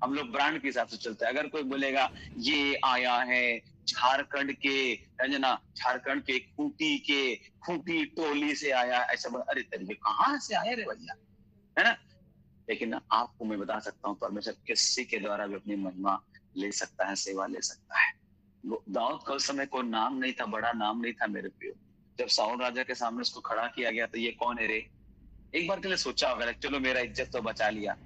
हम लोग ब्रांड के हिसाब से चलते हैं। अगर कोई बोलेगा ये आया है झारखंड के, रंजना झारखंड के खूंटी टोली से आया, ऐसा बोला, अरे तरीके कहाँ से आए रे भैया, है ना? लेकिन आपको मैं बता सकता हूँ, परमेश्वर किसी के द्वारा भी अपनी महिमा ले सकता है, सेवा ले सकता है। दाऊद का उस समय कोई नाम नहीं था, बड़ा नाम नहीं था मेरे प्रियो। जब साउल राजा के सामने उसको खड़ा किया गया तो ये कौन है रे? एक बार के लिए सोचा होगा, चलो मेरा इज्जत तो बचा लिया।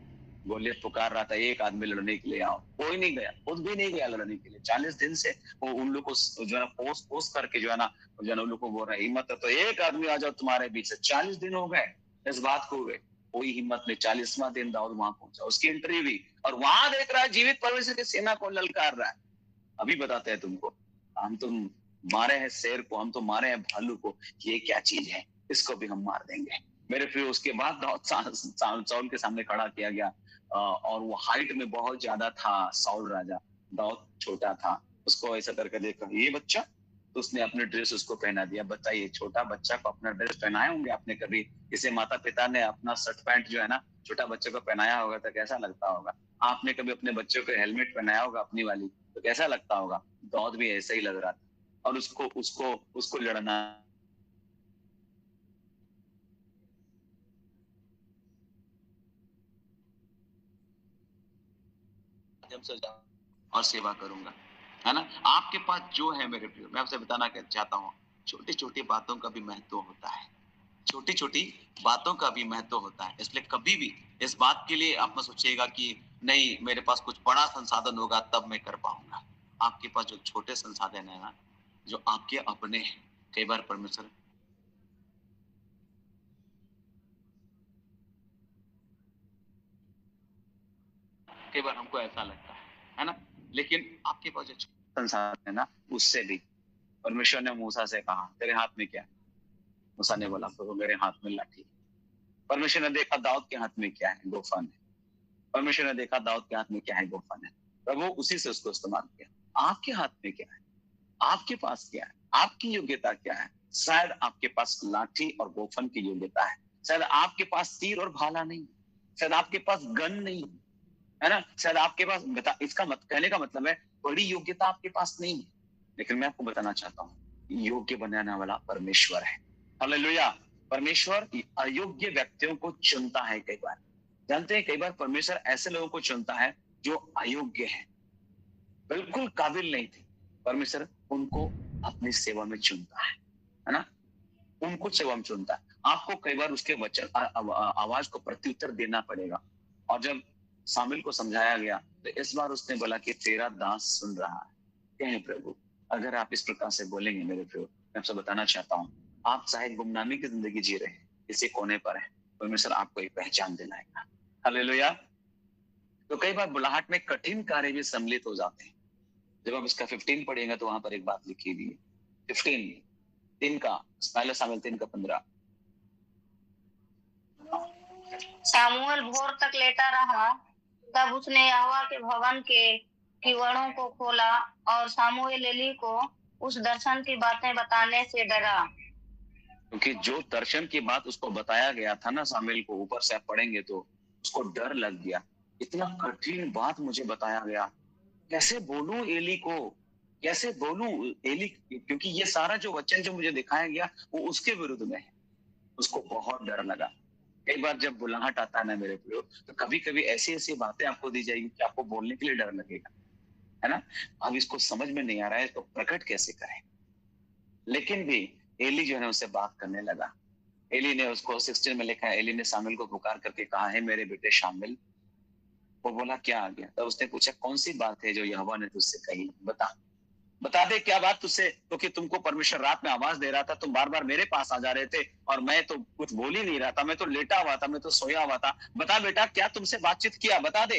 गोलियत पुकार रहा था, एक आदमी लड़ने के लिए आओ, कोई नहीं गया, खुद भी नहीं गया लड़ने के लिए। 40 दिन से वो उन लोग को जो है पोस करके जो है ना उन लोग को बोल रहा है, हिम्मत है तो एक आदमी आ जाओ तुम्हारे बीच से। 40 दिन हो गए इस बात को हुए, कोई हिम्मत नहीं। 40वां दिन दाऊद वहां पहुंचा, उसकी एंट्री हुई और वहां देख रहा है जीवित परमेश्वर की सेना को ललकार रहा है। अभी बताते हैं तुमको, हम तो मारे हैं शेर को, हम तो मारे हैं भालू को, ये क्या चीज है, इसको भी हम मार देंगे मेरे प्रिय। उसके बाद साउल के सामने खड़ा किया गया और वो हाइट में बहुत ज्यादा था साउल राजा, दाऊद छोटा था। उसको ऐसा करके देखा, ये बच्चा, तो उसने अपने ड्रेस उसको पहना दिया। बताइए, छोटा बच्चा को अपना ड्रेस पहनाए होंगे आपने कभी? किसी माता पिता ने अपना शर्ट पैंट जो है ना छोटा बच्चे को पहनाया होगा तो कैसा लगता होगा? आपने कभी अपने बच्चों को हेलमेट पहनाया होगा अपनी वाली तो कैसा लगता होगा? दाऊद भी ऐसा ही लग रहा था और उसको लड़ना और सेवा करूंगा, है ना। आपके पास जो है मेरे प्रिय, मैं आपसे बताना चाहता हूँ, छोटी छोटी बातों का भी महत्व होता है, छोटी छोटी बातों का भी महत्व होता है। इसलिए कभी भी इस बात के लिए आप मत सोचिएगा कि नहीं मेरे पास कुछ बड़ा संसाधन होगा तब मैं कर पाऊंगा। आपके पास जो छोटे संसाधन है ना, जो आपके अपने हैं, कई बार परमेश्वर कई बार हमको ऐसा लगता है ना, लेकिन आपके पास जो संसाधन है ना, उससे भी परमेश्वर ने मूसा से कहा तेरे हाथ में क्या है? मूसा ने बोला प्रभु मेरे हाथ में लाठी। परमेश्वर ने देखा दाऊद के हाथ में क्या है? गोफन है। परमेश्वर ने देखा दाऊद के हाथ में क्या है? गोफन है। प्रभु उसी से उसको इस्तेमाल किया। आपके हाथ में क्या है? आपके पास क्या है? आपकी योग्यता क्या है? शायद आपके पास लाठी और गोफन की योग्यता है, शायद आपके पास तीर और भाला नहीं, शायद आपके पास गन नहीं है ना, शायद आपके पास इसका कहने का मतलब है बड़ी योग्यता आपके पास नहीं है। लेकिन मैं आपको बताना चाहता हूँ योग्य बनाने वाला परमेश्वर है। हालेलुया। परमेश्वर अयोग्य व्यक्तियों को चुनता है। कई बार जानते हैं, कई बार परमेश्वर ऐसे लोगों को चुनता है जो अयोग्य है, बिल्कुल काबिल नहीं थे, परमेश्वर उनको अपनी सेवा में चुनता है ना, उनको सेवा में चुनता है। आपको कई बार उसके वचन आवाज को प्रत्युत्तर देना पड़ेगा। और जब शामिल को समझाया गया तो इस बार उसने बोला कि तेरा दास सुन रहा है। कहें प्रभु, अगर आप इस प्रकार से बोलेंगे मेरे प्रभु, मैं आपसे बताना चाहता हूँ, आप चाहे गुमनामी की जिंदगी जी रहे हैं, किसी कोने पर है, परमेश्वर आपको एक पहचान दिलाएगा। हालेलुया। तो कई बार बुलाहट में कठिन कार्य भी सम्मिलित हो जाते हैं। जब आप इसका 15 पढ़ेंगे तो वहां पर एक बात लिखी हुई है, 15 का पहले शामिल 3 का 15। सामुएल भोर तक लेटा रहा, तब उसने यहोवा के भवन के किवाड़ों को खोला और सामुएल एली को उस दर्शन की बातें बताने से डरा। क्योंकि जो दर्शन की बात उसको बताया गया था ना सामुएल को, ऊपर से आप पढ़ेंगे तो उसको डर लग गया। इतना कठिन बात मुझे बताया गया, कैसे बोलूं एली को, कैसे बोलूं एली, क्योंकि ये सारा जो वचन जो मुझे दिखाया गया वो उसके विरुद्ध में है। उसको बहुत डर लगा। कई बार जब बुलाहट आता है ना मेरे प्रियो, तो कभी कभी ऐसी ऐसी बातें आपको दी जाएगी कि आपको बोलने के लिए डर लगेगा, है ना। अब इसको समझ में नहीं आ रहा है तो प्रकट कैसे करें, लेकिन भी एली जो है उससे बात करने लगा। एली ने उसको 16 में लिखा है, एली ने शामिल को पुकार करके कहा, है मेरे बेटे शामिल। वो बोला क्या आ गया? तो उसने पूछा कौन सी बात है जो यहोवा ने तुझसे कही, बता दे क्या बात तुझसे, क्योंकि तुमको परमेश्वर रात में आवाज दे रहा था, तुम बार बार मेरे पास आ जा रहे थे और मैं तो कुछ बोल ही नहीं रहा था, मैं तो लेटा हुआ था, मैं तो सोया हुआ था। बता बेटा क्या तुमसे बातचीत किया, बता दे,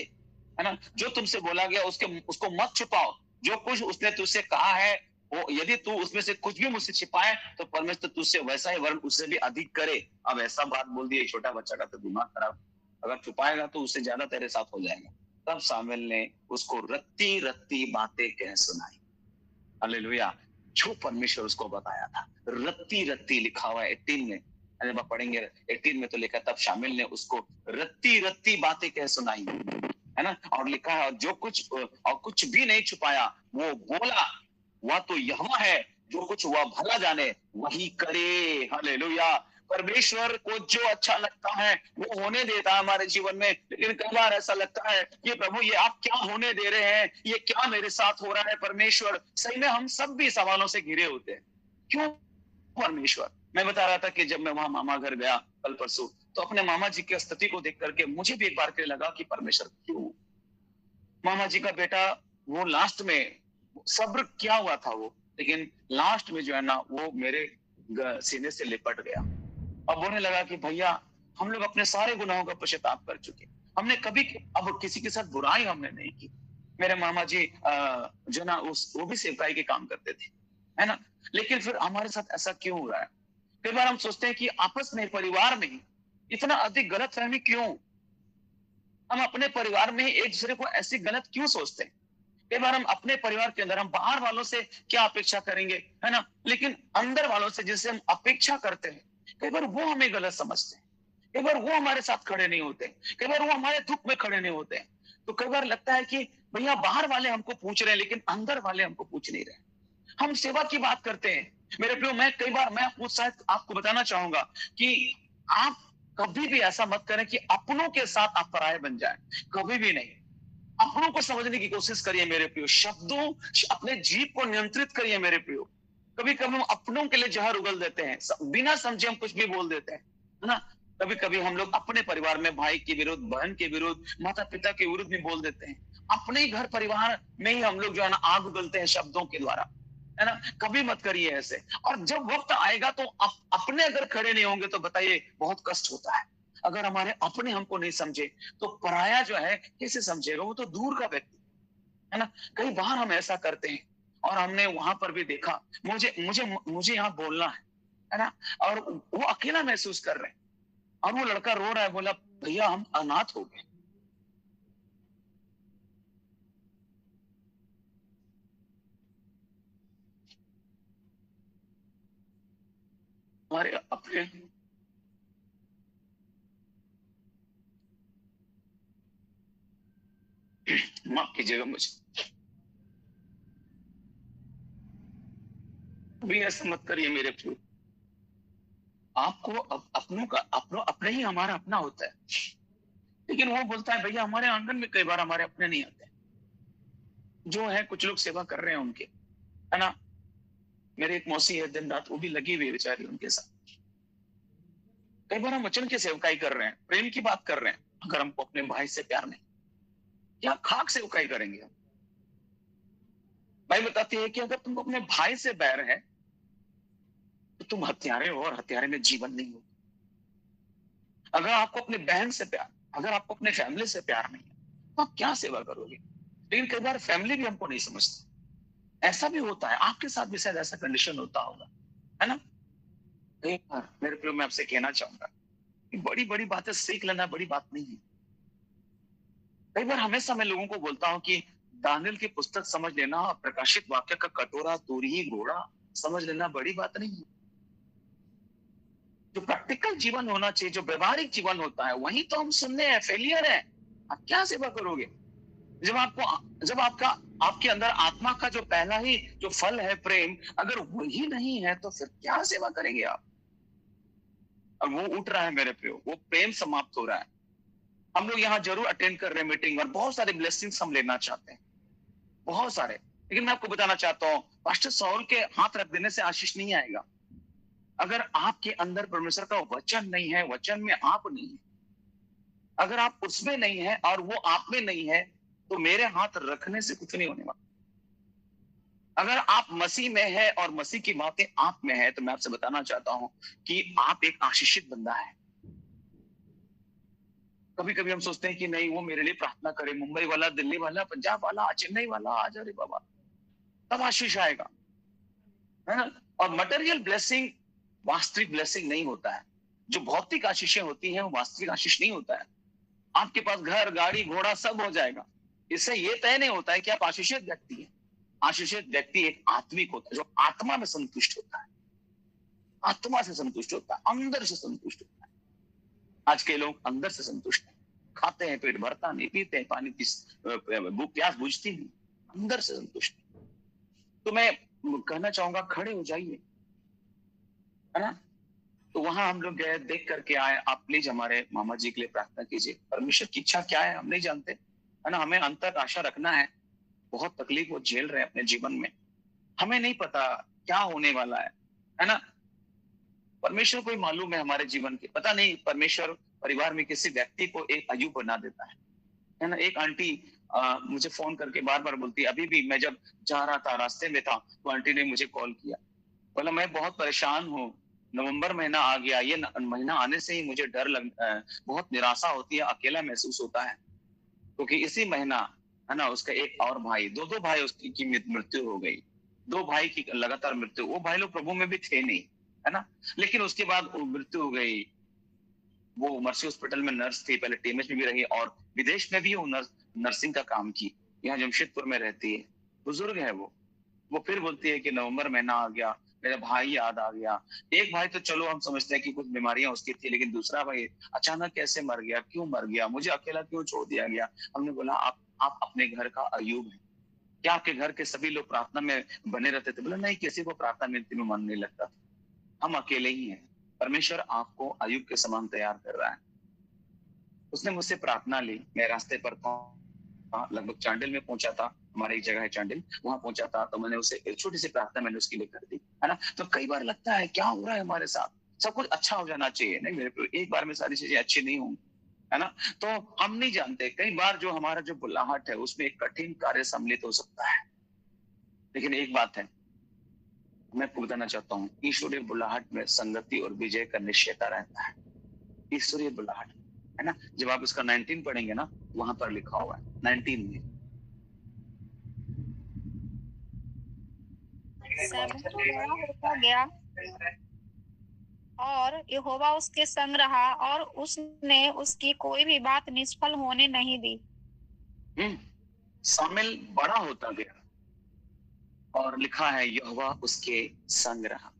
है ना। जो तुमसे बोला गया उसको मत छुपाओ। जो कुछ उसने तुझसे कहा है वो यदि तू उसमें से कुछ भी मुझसे छिपाए तो परमेश्वर तुझसे वैसा ही वरन उससे भी अधिक करे। अब ऐसा बात बोल दिया, छोटा बच्चा का तो दिमाग खराब, अगर छुपाएगा तो उससे ज्यादा तेरे साथ हो जाएगा। तब सामुएल ने उसको रत्ती रत्ती बातें कह सुनाई। हालेलुया। जो परमेश्वर उसको बताया था, रत्ती रत्ती लिखा हुआ है 18 में, जब आप पढ़ेंगे 18 में तो लिखा तब शामिल ने उसको रत्ती रत्ती बातें कह सुनाई, है ना। और लिखा है जो कुछ और कुछ भी नहीं छुपाया, वो बोला, वह तो यहोवा है, जो कुछ वह भला जाने वही करे। हालेलुया। परमेश्वर को जो अच्छा लगता है वो होने देता है हमारे जीवन में। लेकिन कई बार ऐसा लगता है कि प्रभु ये आप क्या होने दे रहे हैं, ये क्या मेरे साथ हो रहा है परमेश्वर। सही में हम सब भी सवालों से घिरे होते हैं, क्यों परमेश्वर। मैं बता रहा था कि जब मैं वहां मामा घर गया कल परसों, तो अपने मामा जी की स्थिति को देख करके मुझे भी एक बार के लिए लगा कि परमेश्वर क्यों। मामा जी का बेटा वो लास्ट में सब्र किया हुआ था वो, लेकिन लास्ट में जो है ना वो मेरे सीने से लिपट गया। अब बोलने लगा कि भैया हम लोग अपने सारे गुनाहों का पश्चाताप कर चुके, हमने कभी अब किसी के साथ बुराई हमने नहीं की। मेरे मामा जी जो ना वो भी सेवकाई के काम करते थे, है ना। लेकिन फिर हमारे साथ ऐसा क्यों हो रहा है। कई बार हम सोचते हैं कि आपस में परिवार में इतना अधिक गलतफहमी क्यों। हम अपने परिवार में एक दूसरे को ऐसी गलत क्यों सोचते हैं। कई बार हम अपने परिवार के अंदर हम बाहर वालों से क्या अपेक्षा करेंगे, है ना, लेकिन अंदर वालों से जिससे हम अपेक्षा करते हैं कई बार वो हमें गलत समझते हैं। कई बार वो हमारे साथ खड़े नहीं होते, कई बार वो हमारे दुख में खड़े नहीं होते। तो कई बार लगता है कि भैया बाहर वाले हमको पूछ रहे हैं लेकिन अंदर वाले हमको पूछ नहीं रहे। हम सेवा की बात करते हैं मेरे प्रियो। मैं कई बार मैं शायद आपको बताना चाहूंगा कि आप कभी भी ऐसा मत करें कि अपनों के साथ आप पराये बन जाएं, कभी भी नहीं। अपनों को समझने की कोशिश करिए मेरे प्रियो, शब्दों अपने जीभ को नियंत्रित करिए मेरे प्रियो। कभी कभी हम अपनों के लिए जहर उगल देते हैं, बिना समझे हम कुछ भी बोल देते हैं, है ना। कभी कभी हम लोग अपने परिवार में भाई के विरुद्ध, बहन के विरुद्ध, माता पिता के विरुद्ध भी बोल देते हैं। अपने ही घर परिवार में ही हम लोग जो है ना आग उगलते हैं शब्दों के द्वारा, है ना। कभी मत करिए ऐसे। और जब वक्त आएगा तो अपने अगर खड़े नहीं होंगे तो बताइए बहुत कष्ट होता है। अगर हमारे अपने हमको नहीं समझे तो पराया जो है कैसे समझेगा, वो तो दूर का व्यक्ति, है ना। कई बार हम ऐसा करते हैं और हमने वहां पर भी देखा, मुझे मुझे मुझे यहाँ बोलना है ना, और वो अकेला महसूस कर रहे हैं और वो लड़का रो रहा है, बोला भैया हम अनाथ हो गए। हमारे अपने माफ कीजिएगा मुझे, भी ऐसा मत करिए मेरे प्रियो। आपको अपनों का अपने ही हमारा अपना होता है, लेकिन वो बोलता है भैया हमारे आंगन में कई बार हमारे अपने नहीं आते। जो है कुछ लोग सेवा कर रहे हैं उनके, है ना। मेरी एक मौसी है, दिन रात वो भी लगी हुई है बेचारी उनके साथ। कई बार हम वचन की सेवकाई कर रहे हैं, प्रेम की बात कर रहे हैं, अगर हमको अपने भाई से प्यार नहीं, क्या खाक सेवकाई करेंगे हम। भाई बताती है कि अगर तुमको अपने भाई से बैर है तो तुम हत्यारे हो, और हत्यारे में जीवन नहीं हो। अगर आपको अपने बहन से प्यार, अगर आपको अपने फैमिली से प्यार नहीं है तो आप क्या सेवा करोगे। लेकिन कई बार फैमिली भी हमको नहीं समझती। ऐसा भी होता है, आपके साथ भी शायद ऐसा कंडीशन होता होगा, है ना। कई बार मेरे प्रियो मैं आपसे कहना चाहूंगा कि बड़ी बड़ी बातें सीख लेना बड़ी बात नहीं है। कई बार हमेशा मैं लोगों को बोलता हूँ कि दानियल की पुस्तक समझ लेना, प्रकाशित वाक्य का कटोरा दूरी ही घोड़ा समझ लेना बड़ी बात नहीं है। जो प्रैक्टिकल जीवन होना चाहिए, जो व्यवहारिक जीवन होता है, वही तो हम सुनने हैं, फेलियर है। आप क्या सेवा करोगे जब आपका आपके अंदर आत्मा का जो पहला ही जो फल है प्रेम, अगर वही नहीं है तो फिर क्या सेवा करेंगे आप। और वो उठ रहा है मेरे प्रियो, वो प्रेम समाप्त हो रहा है। हम लोग यहाँ जरूर अटेंड कर रहे हैं मीटिंग और बहुत सारे ब्लेसिंग्स हम लेना चाहते हैं, बहुत सारे। लेकिन मैं आपको बताना चाहता हूँ पास्टर सॉल के हाथ रख देने से आशीष नहीं आएगा। अगर आपके अंदर परमेश्वर का वचन नहीं है, वचन में आप नहीं है, अगर आप उसमें नहीं है और वो आप में नहीं है, तो मेरे हाथ रखने से कुछ नहीं होने वाला। अगर आप मसीह में है और मसीह की बातें आप में है, तो मैं आपसे बताना चाहता हूं कि आप एक आशीषित बंदा है। कभी कभी हम सोचते हैं कि नहीं वो मेरे लिए प्रार्थना करे, मुंबई वाला, दिल्ली वाला, पंजाब वाला, चेन्नई वाला आ जा रे बाबा, तब आशीष आएगा, है ना। और मटेरियल ब्लेसिंग वास्तविक ब्लेसिंग नहीं होता है। जो भौतिक आशीषें होती हैं वो वास्तविक आशीष नहीं होता है। आपके पास घर, गाड़ी, घोड़ा सब हो जाएगा, इससे ये तय नहीं होता है कि आप आशीषित व्यक्ति हैं। आशीषित व्यक्ति एक आत्मिक होता है, जो आत्मा में संतुष्ट होता है, आत्मा से संतुष्ट होता है, अंदर से संतुष्ट होता है। आज के लोग अंदर से संतुष्ट हैं, खाते हैं पेट भरता नहीं, पीते हैं पानी की प्यास बुझती नहीं, अंदर से संतुष्ट। तो मैं कहना चाहूंगा खड़े हो जाइए, है ना। तो वहां हम लोग गए, देख करके आए। आप प्लीज हमारे मामा जी के लिए प्रार्थना कीजिए। परमेश्वर की इच्छा क्या है हम नहीं जानते, है ना। हमें अंतर आशा रखना है। बहुत तकलीफ वो झेल रहे हैं अपने जीवन में, हमें नहीं पता क्या होने वाला है ना। परमेश्वर को ही मालूम है हमारे जीवन के। पता नहीं परमेश्वर परिवार में किसी व्यक्ति को एक अयूब बना देता है ना। एक आंटी मुझे फोन करके बार बार बोलती है, अभी भी मैं जब जा रहा था रास्ते में था तो आंटी ने मुझे कॉल किया, बोला मैं बहुत परेशान हूँ, नवंबर महीना आ गया, ये महीना आने से ही मुझे बहुत निराशा होती है, अकेला महसूस होता है, क्योंकि इसी महीना है ना उसका एक और भाई, दो भाई उसकी की मृत्यु हो गई। दो भाई की लगातार मृत्यु। वो भाई लोग प्रभु में भी थे नहीं, है ना, लेकिन उसके बाद वो मृत्यु हो गई। वो मर्सी हॉस्पिटल में नर्स थी, पहले टीएमएच में भी रही और विदेश में भी वो नर्सिंग का काम की। यहाँ जमशेदपुर में रहती है, बुजुर्ग है वो फिर बोलती है कि नवंबर महीना आ गया, मेरा भाई याद आ गया। एक भाई तो चलो हम समझते हैं कि कुछ बीमारियां उसकी थी, लेकिन दूसरा भाई अचानक कैसे मर गया, क्यों मर गया, मुझे अकेला क्यों छोड़ दिया गया। हमने बोला आप अपने घर का अयूब है क्या? आपके घर के सभी लोग प्रार्थना में बने रहते थे? बोला नहीं, किसी को प्रार्थना में मन नहीं लगता, हम अकेले ही हैं। परमेश्वर आपको अयूब के समान तैयार कर रहा है। उसने मुझसे प्रार्थना ली। मैं रास्ते पर था, लगभग चांडिल में पहुंचा था, हमारी एक जगह है चांडिल, वहां पहुंचा था, तो मैंने उसे एक छोटी सी प्रार्थना मैंने उसके लिए कर दी, है ना। तो कई बार लगता है क्या हो रहा है हमारे साथ, सब कुछ अच्छा हो जाना चाहिए, नहीं मेरे को एक बार में सारी चीजें अच्छी नहीं होंगी, है ना। तो हम नहीं जानते, कई बार जो हमारा जो बुलाहट है उसमें एक कठिन कार्य सम्मिलित हो सकता है, लेकिन एक बात है मैं बताना चाहता हूँ, ईश्वरीय बुलाहट में संगति और विजय का निश्चयता रहता है। ईश्वरीय बुलाहट, है ना। जब आप इसका 19 पढ़ेंगे ना, वहां पर लिखा हुआ है 19 में, 7 बड़ा होता गया और यहोवा उसके संग रहा और उसने उसकी कोई भी बात निष्फल होने नहीं दी। शामिल बड़ा होता गया और लिखा है यहोवा उसके संग रहा।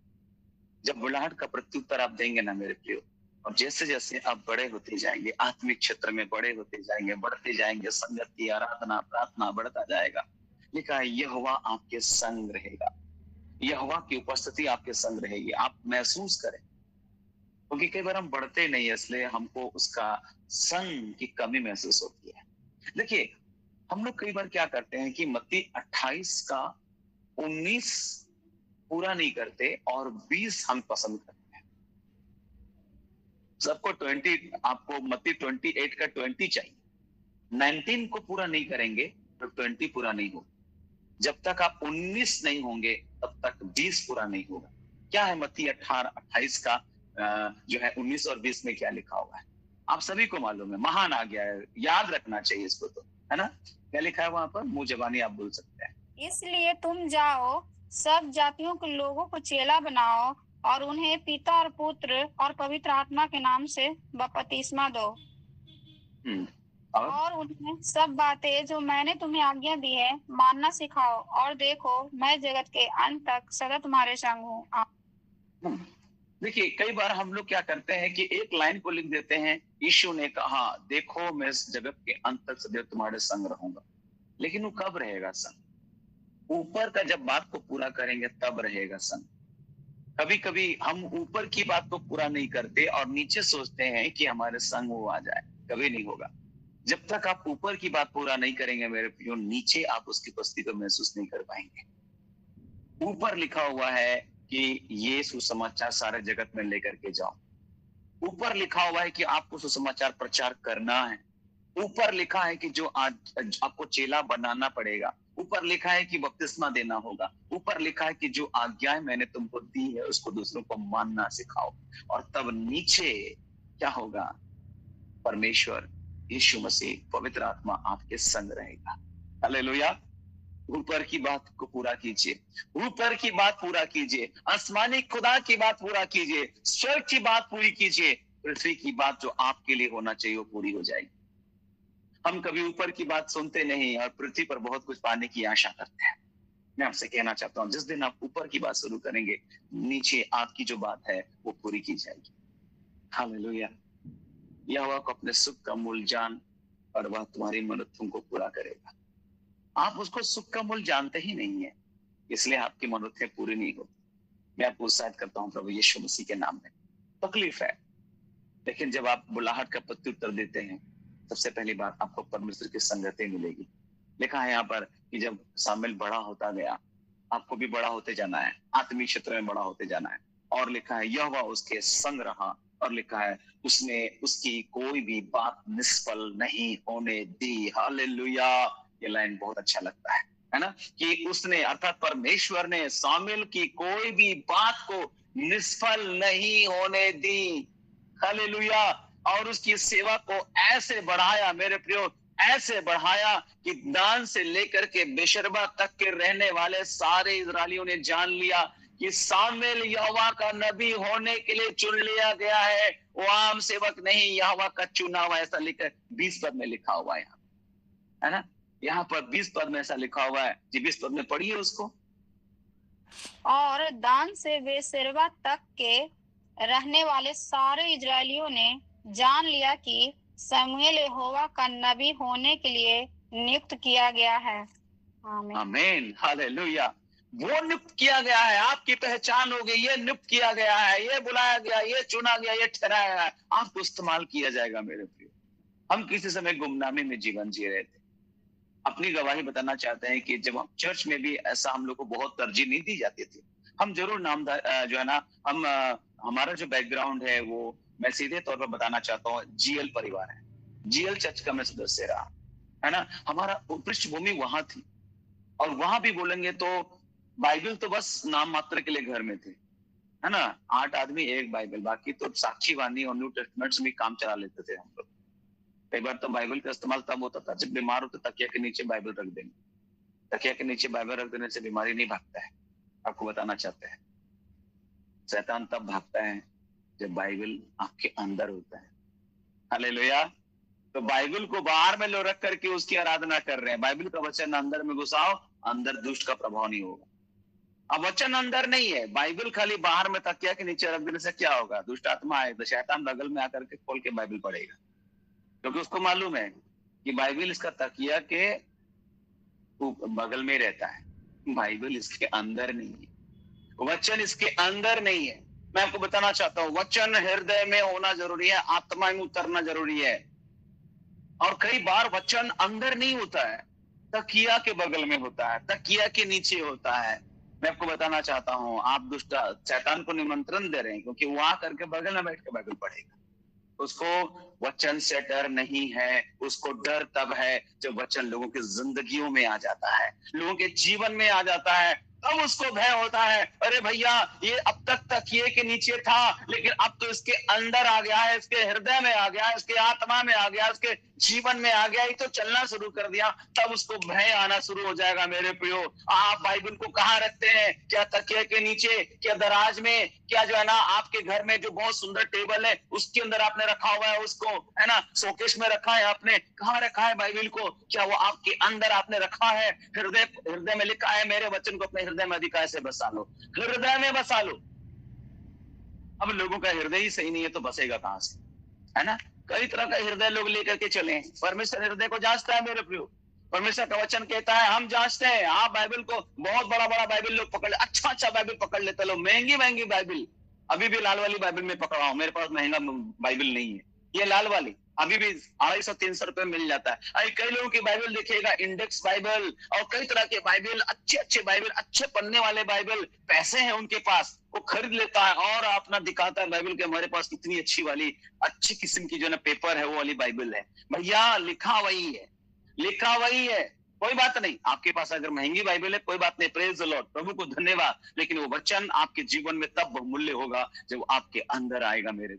जब बुलाहट का प्रत्युत्तर आप देंगे ना मेरे प्रियो, और जैसे जैसे आप बड़े होते जाएंगे, आत्मिक क्षेत्र में बड़े होते जाएंगे, बढ़ते जाएंगे, संगति आराधना प्रार्थना बढ़ता जाएगा। लिखा है यहोवा आपके संग रहेगा, यहोवा की उपस्थिति आपके संग रहेगी। आप महसूस करें, क्योंकि कई बार हम बढ़ते नहीं, इसलिए हमको उसका संग की कमी महसूस होती है। देखिए हम लोग कई बार क्या करते हैं कि मत्ती 28 का 19 पूरा नहीं करते और 20 हम पसंद करते हैं। सबको 20, आपको मत्ती 28 का 20 चाहिए, 19 को पूरा नहीं करेंगे तो 20 पूरा नहीं होगा। जब तक आप 19 नहीं होंगे तब तक 20 पूरा नहीं होगा। क्या है मत्ती 28 का जो है 19 और 20 में क्या लिखा हुआ है आप सभी को मालूम है, महान आ गया है, याद रखना चाहिए इसको, तो है ना। क्या लिखा है वहां पर, मुंह जबानी आप बोल सकते हैं। इसलिए तुम जाओ, सब जातियों के लोगों को चेला बनाओ और उन्हें पिता और पुत्र और पवित्र आत्मा के नाम से बपतिस्मा दो और उन्हें सब बातें जो मैंने तुम्हें आज्ञा दी है मानना सिखाओ, और देखो मैं जगत के अंत तक सदा तुम्हारे संग हूँ। देखिए कई बार हम लोग क्या करते हैं कि एक लाइन को लिख देते हैं, यीशु ने कहा देखो मैं इस जगत के अंत तक सदैव तुम्हारे संग रहूंगा, लेकिन वो कब रहेगा संग? ऊपर का जब बात को पूरा करेंगे तब रहेगा संग। कभी कभी हम ऊपर की बात को पूरा नहीं करते और नीचे सोचते हैं कि हमारे संग वो आ जाए, कभी नहीं होगा। जब तक आप ऊपर की बात पूरा नहीं करेंगे मेरे प्रियो, नीचे आप उसकी उपस्थिति को महसूस नहीं कर पाएंगे। ऊपर लिखा हुआ है कि ये सुसमाचार सारे जगत में लेकर के जाओ। ऊपर लिखा हुआ है कि आपको सुसमाचार प्रचार करना है। ऊपर लिखा है कि जो आज आपको चेला बनाना पड़ेगा। ऊपर लिखा है कि बपतिस्मा देना होगा। ऊपर लिखा है कि जो आज्ञाएं मैंने तुमको दी है उसको दूसरों को मानना सिखाओ। और तब नीचे क्या होगा? परमेश्वर यीशु मसीह पवित्र आत्मा आपके संग रहेगा। हालेलुया। ऊपर की बात को पूरा कीजिए, ऊपर की बात पूरा कीजिए, आसमानी खुदा की बात पूरा कीजिए, स्वर्ग की बात पूरी कीजिए, पृथ्वी की बात जो आपके लिए होना चाहिए वो पूरी हो जाएगी। हम कभी ऊपर की बात सुनते नहीं और पृथ्वी पर बहुत कुछ पाने की आशा करते हैं। मैं आपसे कहना चाहता हूं, जिस दिन आप ऊपर की बात शुरू करेंगे, नीचे आपकी जो बात है वो पूरी की जाएगी। हालेलुया। यहोवा को अपने सुख का मूल जान और वह तुम्हारी मनोरथों को पूरा करेगा। आप उसको सुख का मूल जानते ही नहीं है, इसलिए आपकी मनोरथें पूरी नहीं होती। मैं आपको उत्साहित करता हूं प्रभु यीशु मसीह के नाम में। तकलीफ है, लेकिन जब आप बुलाहट का प्रत्युत्तर देते हैं, सबसे पहली बात आपको परमेश्वर की संगति मिलेगी। लिखा है यहाँ पर कि जब शामिल बड़ा होता गया, आपको भी बड़ा होते जाना है, आत्मीय क्षेत्र में बड़ा होते जाना है। और लिखा है यहोवा उसके संग रहा, और लिखा है उसने उसकी कोई भी बात निष्फल नहीं होने दी। हालेलुया। ये लाइन बहुत अच्छा लगता है ना, कि उसने अर्थात परमेश्वर ने शामिल की कोई भी बात को निष्फल नहीं होने दी। हालेलुया। और उसकी सेवा को ऐसे बढ़ाया मेरे प्रियो, ऐसे बढ़ाया कि दान से लेकर के बेशर्बा तक के रहने वाले सारे इजरायलियों ने जान लिया कि शामिल यहोवा का नबी होने के लिए चुन लिया गया है, वो आम सेवक नहीं, यहोवा का चुना हुआ। ऐसा लिखा 20 पद में लिखा हुआ है, है ना, यहाँ पर 20 पद में ऐसा लिखा हुआ है जी। 20 पद में पढ़िए उसको। और दान से बेशर्बा तक के रहने वाले सारे इजरायलियों ने जान लिया कि शमूएल यहोवा का नबी होने के लिए नियुक्त किया गया है। आमीन। आमीन। हालेलुया। वो नियुक्त किया गया है, आपकी पहचान हो गई, ये नियुक्त किया गया है, ये बुलाया गया, ये चुना गया, ये ठहराया गया, आपको इस्तेमाल किया जाएगा मेरे प्रिय। हम किसी समय गुमनामी में जीवन जी रहे थे। अपनी गवाही बताना चाहते हैं कि जब हम चर्च में भी ऐसा हम लोग को बहुत तरजीह नहीं दी जाती थी। हम जरूर नामदार जो है ना, हम हमारा जो बैकग्राउंड है वो मैं सीधे तौर पर बताना चाहता हूँ, जीएल परिवार है, जीएल चर्च का मैं सदस्य रहा, है ना। हमारा पृष्ठभूमि वहां थी, और वहां भी बोलेंगे तो बाइबल तो बस नाम मात्र के लिए घर में थे, है ना। 8 आदमी एक बाइबल, बाकी तो साक्षी वाणी और न्यू टेस्टमेंट में काम चला लेते थे हम लोग। कई बार तो बाइबल का इस्तेमाल तब होता था जब बीमार होते तकिया के नीचे बाइबल रख देंगे। तकिया के नीचे बाइबल रख देने से बीमारी नहीं भागता है, आपको बताना चाहते हैं। शैतान तब भागता है जब बाइबल आपके अंदर होता है। हालेलुया। तो बाइबल को बाहर में लो रख करके उसकी आराधना कर रहे हैं। बाइबल का वचन अंदर में घुसाओ, अंदर दुष्ट का प्रभाव नहीं होगा। अब वचन अंदर नहीं है, बाइबल खाली बाहर में तकिया के नीचे रख देने से क्या होगा? दुष्ट आत्मा आए तो शैतान बगल में आकर के खोल के बाइबल पढ़ेगा, क्योंकि उसको मालूम है कि बाइबल इसका तकिया के बगल में रहता है, बाइबल इसके अंदर नहीं है, वचन इसके अंदर नहीं है। मैं आपको बताना चाहता हूँ, वचन हृदय में होना जरूरी है, आत्मा में उतरना जरूरी है। और कई बार वचन अंदर नहीं होता है, तकिया के बगल में होता है, तकिया के नीचे होता है। मैं आपको बताना चाहता हूँ, आप दुष्ट शैतान को निमंत्रण दे रहे हैं, क्योंकि वो आकर के बगल में बैठ के बाइबल पढ़ेगा। उसको वचन से डर नहीं है, उसको डर तब है जब वचन लोगों की जिंदगियों में आ जाता है, लोगों के जीवन में आ जाता है, तब उसको भय होता है। अरे भैया, ये अब तक तकिए के नीचे था, लेकिन अब तो इसके अंदर आ गया है, इसके हृदय में आ गया है, इसके आत्मा में आ गया, इसके जीवन में आ गया, ये तो चलना शुरू कर दिया, तब उसको भय आना शुरू हो जाएगा। मेरे प्रियो, आप बाइबल को कहाँ रखते हैं? क्या तकिए के नीचे, क्या दराज में, क्या जो है ना आपके घर में जो बहुत सुंदर टेबल है उसके अंदर आपने रखा हुआ है उसको, है ना, शोकेस में रखा है आपने? कहाँ रखा है बाइबल को? क्या वो आपके अंदर आपने रखा है? हृदय में लिखा है, मेरे वचन को अपने हृदय में अधिकार से बसा लो, हृदय में बसा लो। अब लोगों का हृदय ही सही नहीं है तो बसेगा कहां से, है ना। कई तरह का हृदय लोग लेकर के चले। परमेश्वर हृदय को जांचता है मेरे प्रियो। परमेश्वर का वचन कहता है हम जांचते हैं। आप बाइबल को बहुत बड़ा बड़ा बाइबल लोग पकड़ ले, अच्छा बाइबल पकड़ लेते लोग, महंगी महंगी बाइबल। अभी भी लाल वाली बाइबल में पकड़ा हूं, मेरे पास महंगा बाइबल नहीं है, ये लाल वाली अभी भी 250-300 रुपए मिल जाता है। अभी कई लोगों की बाइबल देखिएगा, इंडेक्स बाइबल और कई तरह के बाइबल, अच्छे बाइबल, अच्छे पढ़ने वाले बाइबल, पैसे हैं उनके पास, वो खरीद लेता है और अपना दिखाता है बाइबल के हमारे पास कितनी अच्छी वाली, अच्छी किस्म की जो ना पेपर है वो वाली बाइबल है। भैया लिखा वही है, लिखा वही है, कोई बात नहीं। आपके पास अगर महंगी बाइबल है कोई बात नहीं, प्रेज द लॉर्ड, प्रभु को धन्यवाद, लेकिन वो वचन आपके जीवन में तब बहुमूल्य होगा जब आपके अंदर आएगा मेरे,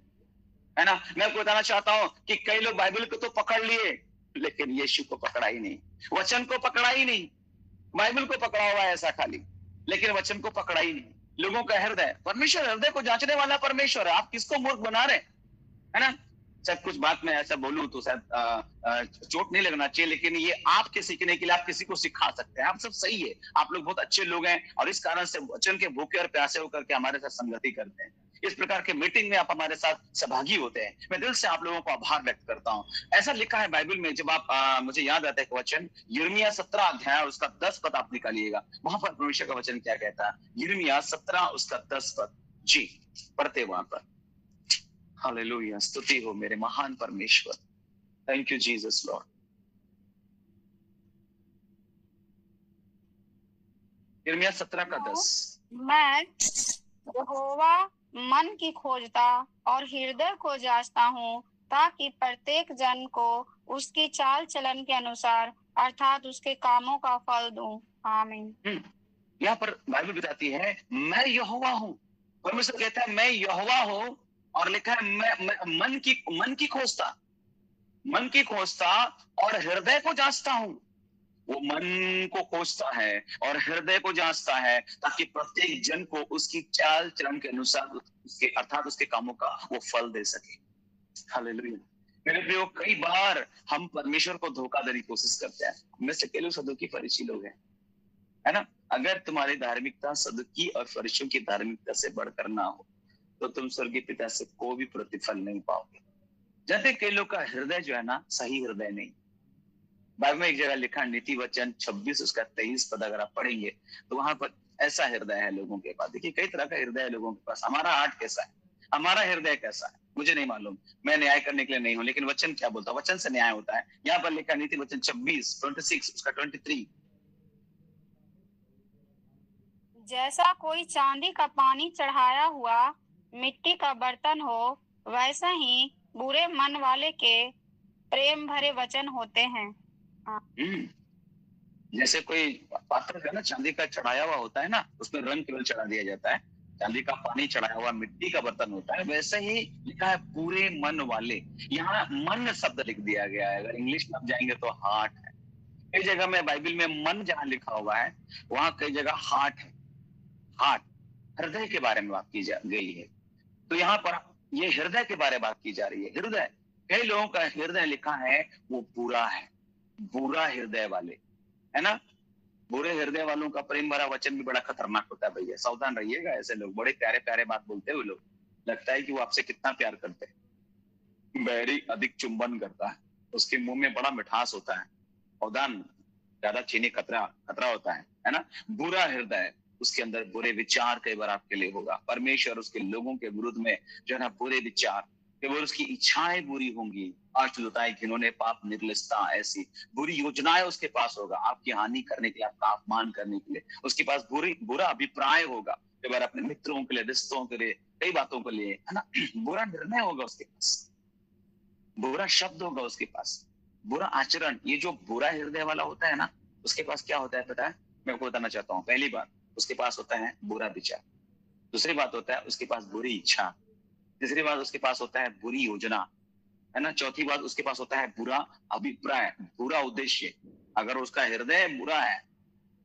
है ना। मैं आपको बताना चाहता हूं कि कई लोग बाइबल को तो पकड़ लिए लेकिन यीशु को पकड़ा ही नहीं, वचन को पकड़ा ही नहीं। बाइबल को पकड़ा हुआ है ऐसा खाली, लेकिन वचन को पकड़ा ही नहीं। लोगों का हृदय, परमेश्वर हृदय को जांचने वाला परमेश्वर है, आप किसको मूर्ख बना रहे हैं, है ना। शायद कुछ बात मैं ऐसा बोलूं तो शायद चोट नहीं लगना चाहिए, लेकिन ये आपके सीखने के लिए, आप किसी को सिखा सकते हैं, आप सब सही है, आप लोग बहुत अच्छे लोग हैं और इस कारण से वचन के भूखे और प्यासे होकर के हमारे साथ संगति करते हैं। इस प्रकार के मीटिंग में आप हमारे साथ सहभागी होते हैं, मैं दिल से आप लोगों को आभार व्यक्त करता हूं। ऐसा लिखा है बाइबल में, जब आप मुझे याद आता है एक वचन, यिर्मयाह 17 अध्याय उसका 10 पद आप निकालिएगा, वहां पर परमेश्वर का वचन क्या कहता है। यिर्मयाह 17 उसका 10 पद, जी पढ़ते वहां पर। हालेलुया, स्तुति हो मेरे महान परमेश्वर। Thank you Jesus Lord. यिर्मयाह 17:10। मैं यहोवा मन की खोजता और हृदय को जांचता हूँ, ताकि प्रत्येक जन को उसकी चाल चलन के अनुसार अर्थात उसके कामों का फल दूं। आमीन। यहाँ पर बाइबल बताती है मैं यहोवा हूँ। परमेश्वर कहता है मैं यहोवा हूँ, और लिखा है मैं मन की खोजता और हृदय को जांचता हूँ। वो मन को खोजता है और हृदय को जांचता है, ताकि प्रत्येक जन को उसकी चाल चलन के अनुसार उसके अर्थात उसके कामों का वो फल दे सके। हालेलुया। मेरे प्रियो, कई बार हम परमेश्वर को धोखा देने की कोशिश करते हैं। में से कई लोग सदुकी फरीसी लोग हैं, है ना। अगर तुम्हारी धार्मिकता सदुकी और फरीसियों की धार्मिकता से बढ़कर ना हो, तो तुम स्वर्गीय पिता से कोई भी प्रतिफल नहीं पाओगे। जैसे कई लोग का हृदय जो है ना, सही हृदय नहीं। बाइबल में एक जगह लिखा, नीति वचन 26 उसका 23 पद अगर आप पढ़ेंगे तो वहां पर ऐसा हृदय है लोगों के पास। देखिए कई तरह का हृदय है लोगों के पास। हमारा हार्ट कैसा है, हमारा हृदय कैसा है, मुझे नहीं मालूम, मैं न्याय करने के लिए नहीं हूं, लेकिन वचन क्या बोलता है, वचन से न्याय होता है। यहाँ पर लिखा नीति वचन 26 उसका 23। जैसा कोई चांदी का पानी चढ़ाया हुआ मिट्टी का बर्तन हो, वैसा ही बुरे मन वाले के प्रेम भरे वचन होते हैं। जैसे कोई पात्र है ना, चांदी का चढ़ाया हुआ होता है ना, उसमें रंग केवल चढ़ा दिया जाता है। चांदी का पानी चढ़ाया हुआ मिट्टी का बर्तन होता है। वैसे ही लिखा है पूरे मन वाले। यहाँ मन शब्द लिख दिया गया है। अगर इंग्लिश में आप जाएंगे तो हार्ट है। कई जगह में बाइबल में मन जहाँ लिखा हुआ है, वहां कई जगह हार्ट है। हार्ट हृदय के बारे में बात की जा गई है। तो यहाँ पर ये हृदय के बारे में बात की जा रही है। हृदय, कई लोगों का हृदय लिखा है वो बुरा है, बुरा हृदय वाले, है ना। बुरे हृदय वालों का प्रेम भरा वचन भी बड़ा खतरनाक होता है भैया, सावधान रहिएगा। ऐसे लोग बड़े प्यारे प्यारे बात बोलते हुए लोग, लगता है कि वो आपसे कितना प्यार करते हैं। बैरी अधिक चुंबन करता है, उसके मुंह में बड़ा मिठास होता है, सावधान, ज्यादा चीनी खतरा होता है ना। बुरा हृदय, उसके अंदर बुरे विचार कई बार आपके लिए होगा। परमेश्वर उसके लोगों के विरुद्ध में जो है ना बुरे विचार, केवल उसकी इच्छाएं बुरी होंगी। अशुद्धताएं, घिनौने, पाप, निर्लजता, ऐसी बुरी योजनाएं उसके पास होगा, आपकी हानि करने के लिए, आपका अपमान करने के लिए। उसके पास बुरा अभिप्राय होगा, कई बार अपने मित्रों के लिए, रिश्तों के लिए, कई बातों के लिए, है ना। बुरा निर्णय होगा उसके पास, बुरा शब्द होगा उसके पास, बुरा आचरण। ये जो बुरा हृदय वाला होता है ना, उसके पास क्या होता है पता है, मैं आपको बताना चाहता हूँ। पहली बात, उसके पास होता है बुरा विचार। दूसरी बात होता है उसके पास बुरी इच्छा। तीसरी बात उसके पास होता है बुरी योजना, है ना। चौथी बात उसके पास होता है बुरा अभिप्राय, बुरा उद्देश्य। अगर उसका हृदय बुरा है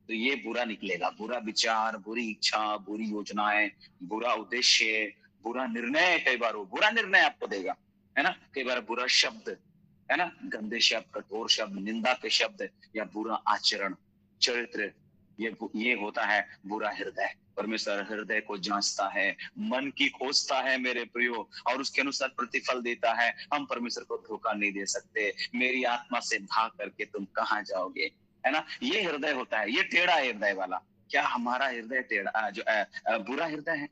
तो ये बुरा निकलेगा। बुरा विचार, बुरी इच्छा, बुरी योजनाएं, बुरा उद्देश्य, बुरा निर्णय। कई बार वो बुरा निर्णय आपको देगा, है ना। कई बार बुरा शब्द, है ना, गंदे शब्द, कठोर शब्द, निंदा के शब्द, या बुरा आचरण, चरित्र, ये होता है बुरा हृदय। परमेश्वर हृदय को जांचता है, मन की खोजता है मेरे प्रियो, और उसके अनुसार प्रतिफल देता है। हम परमेश्वर को धोखा नहीं दे सकते। मेरी आत्मा से भाग करके तुम कहाँ जाओगे, है ना। ये हृदय होता है, ये टेढ़ा हृदय वाला। क्या हमारा हृदय टेढ़ा जो बुरा हृदय है?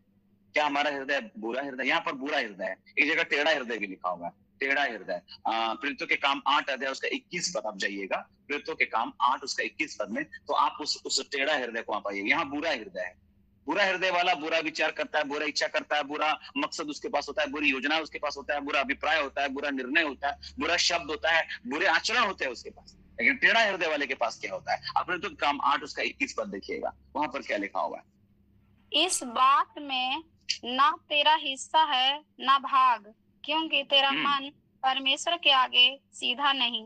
क्या हमारा हृदय बुरा हृदय? यहाँ पर बुरा हृदय है, एक जगह टेढ़ा हृदय भी लिखा होगा। टेढ़ा हृदय, प्रेरितों के काम 8 अध्याय उसका 21 पद आप जाइएगा। प्रेरितों के काम 8 उसका 21 पद में, तो आप उस टेढ़ा हृदय को आप पाइएगा। यहाँ बुरा हृदय है। बुरा हृदय वाला बुरा विचार करता है, बुरा इच्छा करता है, बुरा मकसद उसके पास होता है, बुरी योजना उसके पास होता है, बुरा अभिप्राय होता है, बुरा निर्णय होता है, बुरा शब्द होता है, बुरे आचरण होते हैं उसके पास। लेकिन टेढ़ा हृदय वाले के पास क्या होता है? अपने तो काम 8 उसका 21 पद देखिएगा, वहां पर क्या लिखा हुआ है। इस बात में ना तेरा हिस्सा है ना भाग, क्योंकि तेरा मन परमेश्वर के आगे सीधा नहीं।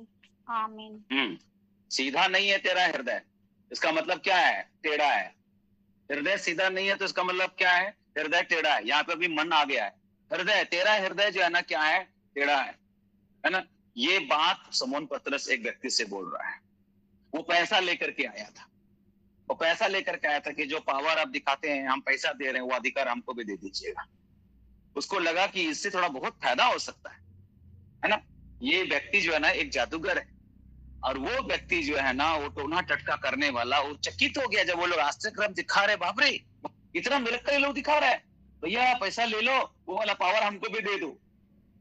आमीन। सीधा नहीं है तेरा हृदय, इसका मतलब क्या है? टेढ़ा है। हृदय सीधा नहीं है तो इसका मतलब क्या है? हृदय टेढ़ा है। यहाँ पे भी मन आ गया है। हृदय, तेरा हृदय जो है ना क्या है? टेढ़ा है ना। ये बात शमौन पतरस एक व्यक्ति से बोल रहा है। वो पैसा लेकर के आया था। वो पैसा लेकर के आया था कि जो पावर आप दिखाते हैं, हम पैसा दे रहे हैं, वो अधिकार हमको भी दे दीजिएगा। उसको लगा कि इससे थोड़ा बहुत फायदा हो सकता है ना। ये व्यक्ति जो है ना एक जादूगर है, और वो व्यक्ति जो है ना वो टोना टटका करने वाला, वो चकित हो गया जब वो लोग आश्चर्य दिखा रहे, बाप रे इतना मिलकर लोग दिखा रहे हैं, भैया पैसा ले लो, वो वाला पावर हमको भी दे दो।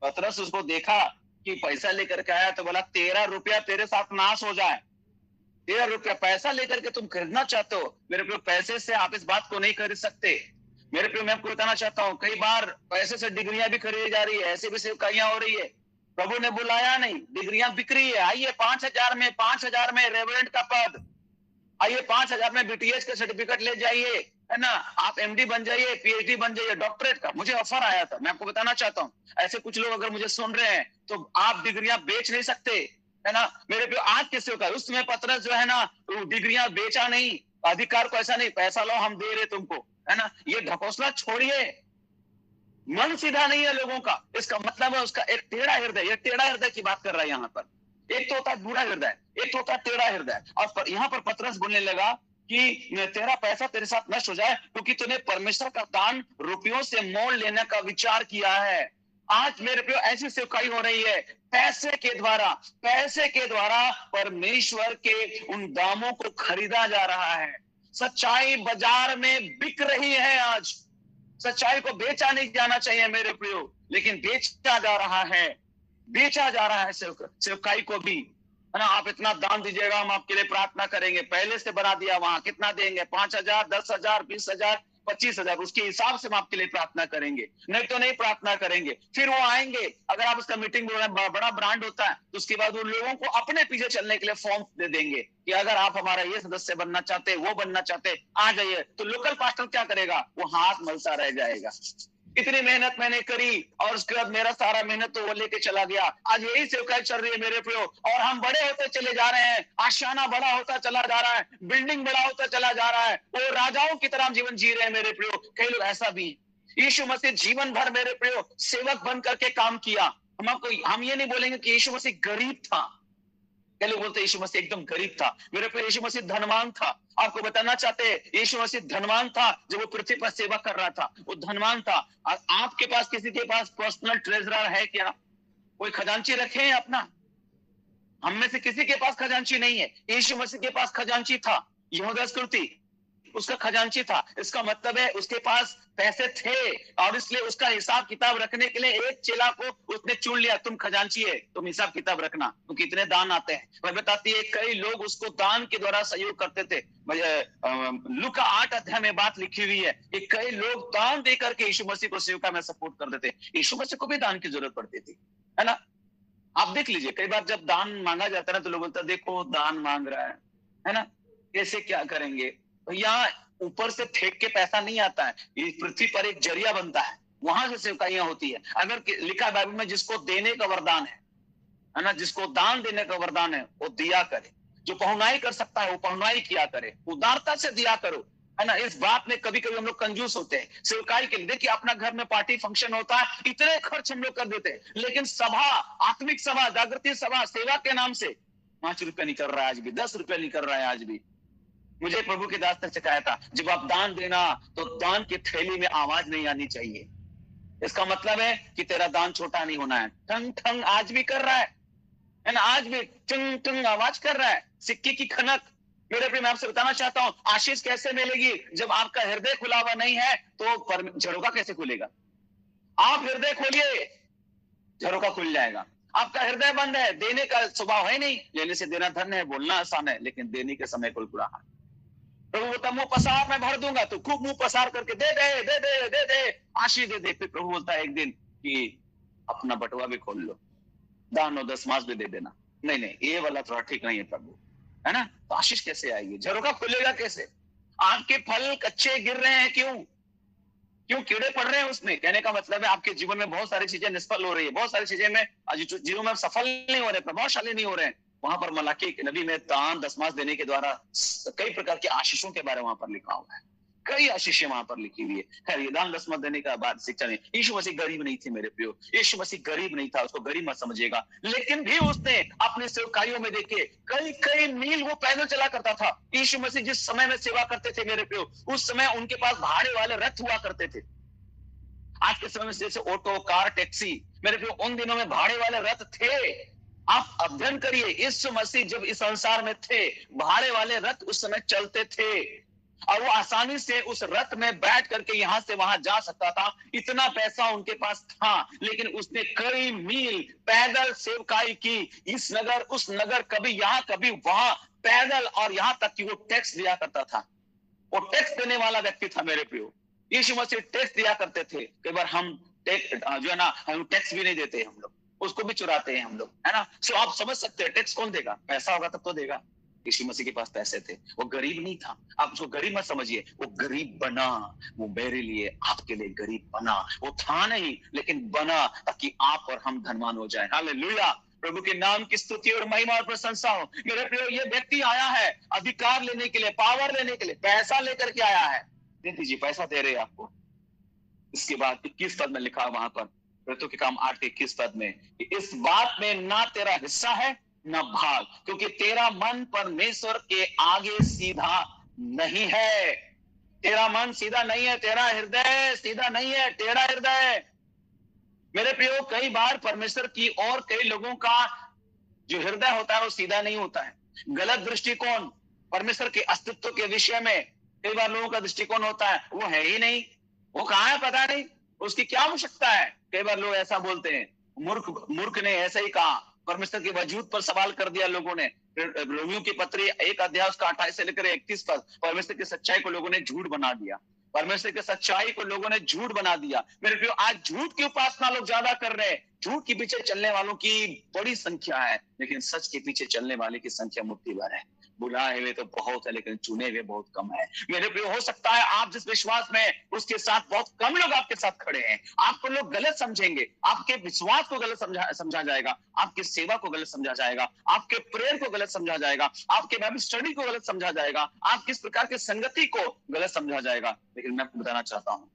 पतरस उसको देखा कि पैसा लेकर के आया तो बोला 13 रुपया तेरे साथ नाश हो जाए। 13 रुपया पैसा लेकर के तुम खरीदना चाहते हो। मेरे प्रियो, पैसे से आप इस बात को नहीं खरीद सकते। मेरे प्रियो, मैं आपको बताना चाहता हूँ, कई बार पैसे से डिग्रियां भी खरीदी जा रही है, ऐसे भी सेवकाइयां हो रही है। प्रभु ने बुलाया नहीं, डिग्रियां बिक रही है। आइए 5,000 में रेवरेंट का पद, आइए 5,000 में बीटीएस का सर्टिफिकेट ले जाइए, है ना, आप एमडी बन जाइए, पीएचडी बन जाइए, डॉक्टरेट का। मुझे ऑफर आया था, मैं आपको बताना चाहता हूँ, ऐसे कुछ लोग अगर मुझे सुन रहे हैं तो आप डिग्रियां बेच नहीं सकते, है ना। मेरे पे आज किससे होगा, उस समय पतरस जो है ना, डिग्रियां बेचा नहीं, अधिकार को ऐसा नहीं, पैसा लो हम दे रहे तुमको, है ना। ये ढकोसला छोड़िए, मन सीधा नहीं है लोगों का, इसका मतलब है उसका एक टेढ़ा हृदय। ये टेढ़ा हृदय की बात कर रहा है यहाँ पर। एक तो होता है बूढ़ा हृदय, एक तो होता है टेढ़ा हृदय। और यहाँ पर पतरस बोलने लगा कि तेरा पैसा तेरे साथ नष्ट हो जाए क्योंकि तूने परमेश्वर का दान रुपयों से मोल लेने का विचार किया है। आज मेरे प्रियो, ऐसी सेवकाई हो रही है, पैसे के द्वारा परमेश्वर के उन दामों को खरीदा जा रहा है। सच्चाई बाजार में बिक रही है। आज सच्चाई को बेचा नहीं जाना चाहिए मेरे प्रियो, लेकिन बेचा जा रहा है सेवकाई को भी, है ना। आप इतना दान दीजिएगा, हम आपके लिए प्रार्थना करेंगे। पहले से बना दिया, वहां कितना देंगे, 5,000, 10,000, 20,000, 25,000, उसके हिसाब से हम आपके लिए प्रार्थना करेंगे, नहीं तो नहीं प्रार्थना करेंगे। फिर वो आएंगे, अगर आप उसका मीटिंग बड़ा ब्रांड होता है तो उसके बाद उन लोगों को अपने पीछे चलने के लिए फॉर्म दे देंगे कि अगर आप हमारा ये सदस्य बनना चाहते, वो बनना चाहते, आ जाइए। तो लोकल पास्टर क्या करेगा, वो हाथ मलता रह जाएगा। इतनी मेहनत मैंने करी और उसके बाद मेरा सारा मेहनत तो वो लेके चला गया। आज यही सेवकाई चल रही है मेरे प्रियो, और हम बड़े होते चले जा रहे हैं, आशियाना बड़ा होता चला जा रहा है, बिल्डिंग बड़ा होता चला जा रहा है, वो राजाओं की तरह जीवन जी रहे हैं मेरे प्रियो। कई लोग ऐसा भी, यीशु मसीह जीवन भर मेरे प्रियो सेवक बन करके काम किया। हम ये नहीं बोलेंगे कि यीशु मसीह गरीब था। कई लोग बोलते यीशु मसीह एकदम गरीब था। मेरे प्रियो, यीशु मसीह धनवान था। आपको बताना चाहते हैं, यीशु मसीह धनवान था जब वो पृथ्वी पर सेवा कर रहा था, वो धनवान था। आपके पास, किसी के पास पर्सनल ट्रेजरर है क्या? कोई खजांची रखे हैं अपना? हम में से किसी के पास खजांची नहीं है। यीशु मसीह के पास खजांची था, यहूदा इस्करियोती उसका खजांची था। इसका मतलब है उसके पास पैसे थे और इसलिए उसका हिसाब किताब रखने के लिए एक चेला को उसने चुन लिया, तुम खजांची है, तुम हिसाब किताब रखना, तो कितने दान आते हैं। वह बताती है कई लोग उसको दान के द्वारा सहयोग करते थे। लूका 8 अध्याय में बात लिखी हुई है कि कई लोग दान दे करके यीशु मसीह को सेवका में सपोर्ट कर देते। यीशु मसीह को भी दान की जरूरत पड़ती थी, है ना। आप देख लीजिए, कई बार जब दान मांगा जाता है ना तो लोग बोलते हैं देखो दान मांग रहा है ना, कैसे क्या करेंगे। यहाँ ऊपर से फेंक के पैसा नहीं आता है, ये पृथ्वी पर एक जरिया बनता है, वहां से सेवकाइयां होती है। अगर लिखा है बाइबल में, जिसको देने का वरदान है ना, जिसको दान देने का वरदान है वो दिया करे, जो पहुनाई कर सकता है वो पहुनाई किया करे, उदारता से दिया करो, है ना। इस बात में कभी कभी हम लोग कंजूस होते हैं सेवकाई के लिए। देखिए अपना घर में पार्टी फंक्शन होता है, इतने खर्च हम लोग कर देते हैं, लेकिन सभा, आत्मिक सभा, जागृति सभा, सेवा के नाम से 5 रुपया निकल रहा है आज भी, 10 रुपया निकल रहा है आज भी। मुझे प्रभु के दास ने सिखाया था, जब आप दान देना तो दान की थैली में आवाज नहीं आनी चाहिए। इसका मतलब है कि तेरा दान छोटा नहीं होना है। ठंग ठंग आज भी कर रहा है ना, आज भी टंग टंग आवाज कर रहा है, सिक्के की खनक। मेरे प्रिय, मैं आपसे बताना चाहता हूं, आशीष कैसे मिलेगी? जब आपका हृदय खुला हुआ नहीं है तो झरोका कैसे खुलेगा? आप हृदय खोलिए, झरोका खुल जाएगा। आपका हृदय बंद है, देने का स्वभाव है नहीं, लेने से देना धन्य है, बोलना आसान है, लेकिन देने के समय कुलकुलाहट। प्रभु बोलता मुंह पसार मैं भर दूंगा, तो खूब मुंह पसार करके दे दे दे दे दे दे, आशीष दे दे। फिर प्रभु बोलता है एक दिन कि अपना बटुआ भी खोल लो, दान और दशमांश भी दे देना। नहीं नहीं, ये वाला थोड़ा ठीक नहीं है प्रभु, है ना। तो आशीष कैसे आएगी, झरोका खुलेगा कैसे? आपके फल कच्चे गिर रहे हैं, क्यों कीड़े पड़ रहे हैं उसमें। कहने का मतलब है आपके जीवन में बहुत सारी चीजें निष्फल हो रही है, बहुत सारी चीजें में जीवन में सफल नहीं हो रहे, प्रभावशाली नहीं हो रहे हैं। वहां पर मलाकी के नबी में दान दशमांश देने के द्वारा कई प्रकार के आशीषों के बारे में वहां पर लिखा हुआ है, कई आशीषें वहां पर लिखी हुई है। खैर, ये दान दशमांश देने का बाद शिक्षा नहीं। यीशु मसीह गरीब नहीं थे मेरे प्रियो, यीशु मसीह गरीब नहीं था, उसको गरीब मत समझिएगा, लेकिन भी उसने अपने सेवकाइयों में देखे कई मील वो पैदल चला करता था। यीशु मसीह जिस समय में सेवा करते थे मेरे प्रियो, उस समय उनके पास भाड़े वाले रथ हुआ करते थे। आज के समय में जैसे ऑटो, कार, टैक्सी, मेरे प्रियो उन दिनों में भाड़े वाले रथ थे। आप अध्ययन करिए, यीशु मसीह जब इस संसार में थे, भाड़े वाले रथ उस समय चलते थे। और वो आसानी से उस रथ में बैठ करके यहां से वहां जा सकता था। इतना पैसा उनके पास था, लेकिन उसने कई मील पैदल सेवकाई की, इस नगर उस नगर, कभी यहां कभी वहां पैदल, और यहां तक कि वो टैक्स दिया करता था। वो टैक्स देने वाला व्यक्ति था मेरे प्रियो। यीशु मसीह टैक्स दिया करते थे। कई बार हम जो है ना, हम टैक्स भी नहीं देते, हम लोग उसको भी चुराते हैं हम लोग, है ना। सो आप समझ सकते हैं टैक्स कौन देगा? पैसा होगा तब तो देगा। यीशु मसीह के पास पैसे थे, वो गरीब नहीं था। आप उसको गरीब मत समझिए, वो गरीब बना, वो मेरे लिए आपके लिए गरीब बना। वो था नहीं लेकिन बना, ताकि आप और हम धनवान हो जाए। हालेलुया, प्रभु के नाम की स्तुति और महिमा और प्रशंसा हो। मेरे प्रियो, ये व्यक्ति आया है अधिकार लेने के लिए, पावर लेने के लिए, पैसा लेकर के आया है। दे दीजिए, पैसा दे रहे आपको। इसके बाद 21 पद में लिखा वहां पर, प्रेरितों के काम 8 के 21 पद में, कि इस बात में ना तेरा हिस्सा है न भाग, क्योंकि तेरा मन परमेश्वर के आगे सीधा नहीं है। तेरा मन सीधा नहीं है, तेरा हृदय सीधा नहीं है, टेढ़ा हृदय है। मेरे प्रियो, कई बार परमेश्वर की और कई लोगों का जो हृदय होता है वो सीधा नहीं होता है। गलत दृष्टिकोण परमेश्वर के अस्तित्व के विषय में कई बार लोगों का दृष्टिकोण होता है, वो है ही नहीं, वो कहाँ है पता नहीं, उसकी क्या आवश्यकता है। कई बार लोग ऐसा बोलते हैं, मूर्ख ने ऐसा ही कहा, परमेश्वर के वजूद पर सवाल कर दिया लोगों ने। रोमियो की पत्री 1 अध्याय उसका 28 से लेकर 31 पद, परमेश्वर की सच्चाई को लोगों ने झूठ बना दिया। परमेश्वर की सच्चाई को लोगों ने झूठ बना दिया। मेरे प्रियो, आज झूठ की उपासना लोग ज्यादा कर रहे हैं। झूठ के पीछे चलने वालों की बड़ी संख्या है, लेकिन सच के पीछे चलने वाले की संख्या मुट्ठी भर है। बुलाए हुए तो बहुत है, लेकिन चुने हुए बहुत कम है। मेरे प्रियो, हो सकता है आप जिस विश्वास में, उसके साथ बहुत कम लोग आपके साथ खड़े हैं। आपको लोग गलत समझेंगे, आपके विश्वास को गलत समझा जाएगा, आपकी सेवा को गलत समझा जाएगा, आपके प्रेयर को गलत समझा जाएगा, आपके बाइबल स्टडी को गलत समझा जाएगा, आप किस प्रकार की संगति को गलत समझा जाएगा। लेकिन मैं आपको बताना चाहता हूं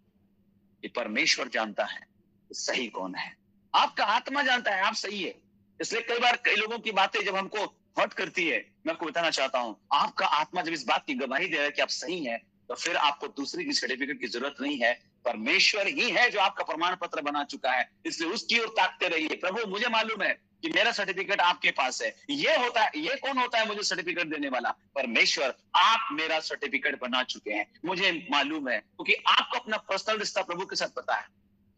कि परमेश्वर जानता है सही कौन है। आपका आत्मा जानता है आप सही है। इसलिए कई बार कई लोगों की बातें जब हमको हर्ट करती है, मैं आपको बताना चाहता हूं, आपका आत्मा जब इस बात की गवाही दे रहा है कि आप सही हैं, तो फिर आपको दूसरी की सर्टिफिकेट की जरूरत नहीं है। परमेश्वर ही है जो आपका प्रमाण पत्र बना चुका है। इसलिए उसकी ओर ताकते रहिए। प्रभु, मुझे मालूम है कि मेरा सर्टिफिकेट आपके पास है। ये होता है, ये कौन होता है मुझे सर्टिफिकेट देने वाला? परमेश्वर। आप मेरा सर्टिफिकेट बना चुके हैं, मुझे मालूम है, क्योंकि आपको अपना पर्सनल रिश्ता प्रभु के साथ पता है।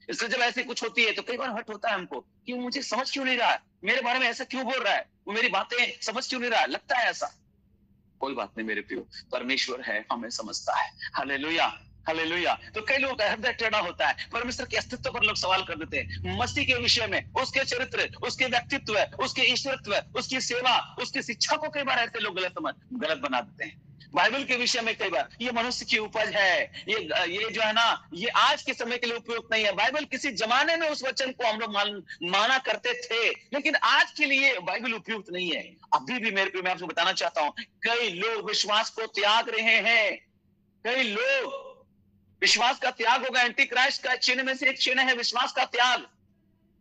इसलिए जब ऐसी कुछ होती है तो कई बार हर्ट होता है हमको कि मुझे समझ क्यों नहीं रहा है, मेरे बारे में ऐसा क्यों बोल रहा है, वो मेरी बातें समझ क्यों नहीं रहा है, लगता है ऐसा। कोई बात नहीं मेरे प्रियो, परमेश्वर है, हमें समझता है। Hallelujah, hallelujah. तो कई लोगों का हृदय टेढ़ा होता है, परमेश्वर के अस्तित्व पर लोग सवाल कर देते हैं, मसीह के विषय में, उसके चरित्र, उसके व्यक्तित्व, उसके ईश्वरत्व, उसकी सेवा, उसकी शिक्षा को कई बार ऐसे लोग गलत बना देते हैं। बाइबल के विषय में कई बार ये मनुष्य की उपज है, ये जो है ना, ये आज के समय के लिए उपयुक्त नहीं है। बाइबल किसी जमाने में उस वचन को हम लोग माना करते थे, लेकिन आज के लिए बाइबल उपयुक्त नहीं है। अभी भी मेरे प्रिय, मैं आपको बताना चाहता हूं, कई लोग विश्वास को त्याग रहे हैं। कई लोग विश्वास का त्याग होगा। एंटी क्राइस्ट का चिन्ह में से एक चिन्ह है विश्वास का त्याग।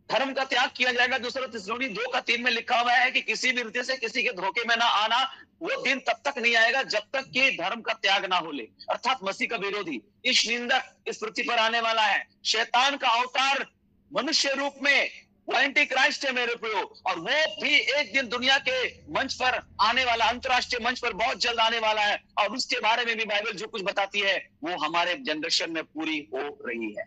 धर्म का त्याग किया जाएगा। 2 थिस्सलुनी 2:3 में लिखा हुआ है कि किसी भी रीति से किसी के धोखे में ना आना। वो दिन तब तक नहीं आएगा जब तक कि धर्म का त्याग ना हो ले, अर्थात मसीह का विरोधी, इस निंदक इस पृथ्वी पर आने वाला है। शैतान का अवतार मनुष्य रूप में, वो एंटी क्राइस्ट है मेरे प्रियो, और वो भी एक दिन दुनिया के मंच पर आने वाला, अंतरराष्ट्रीय मंच पर बहुत जल्द आने वाला है। और उसके बारे में भी बाइबल जो कुछ बताती है वो हमारे जनरेशन में पूरी हो रही है।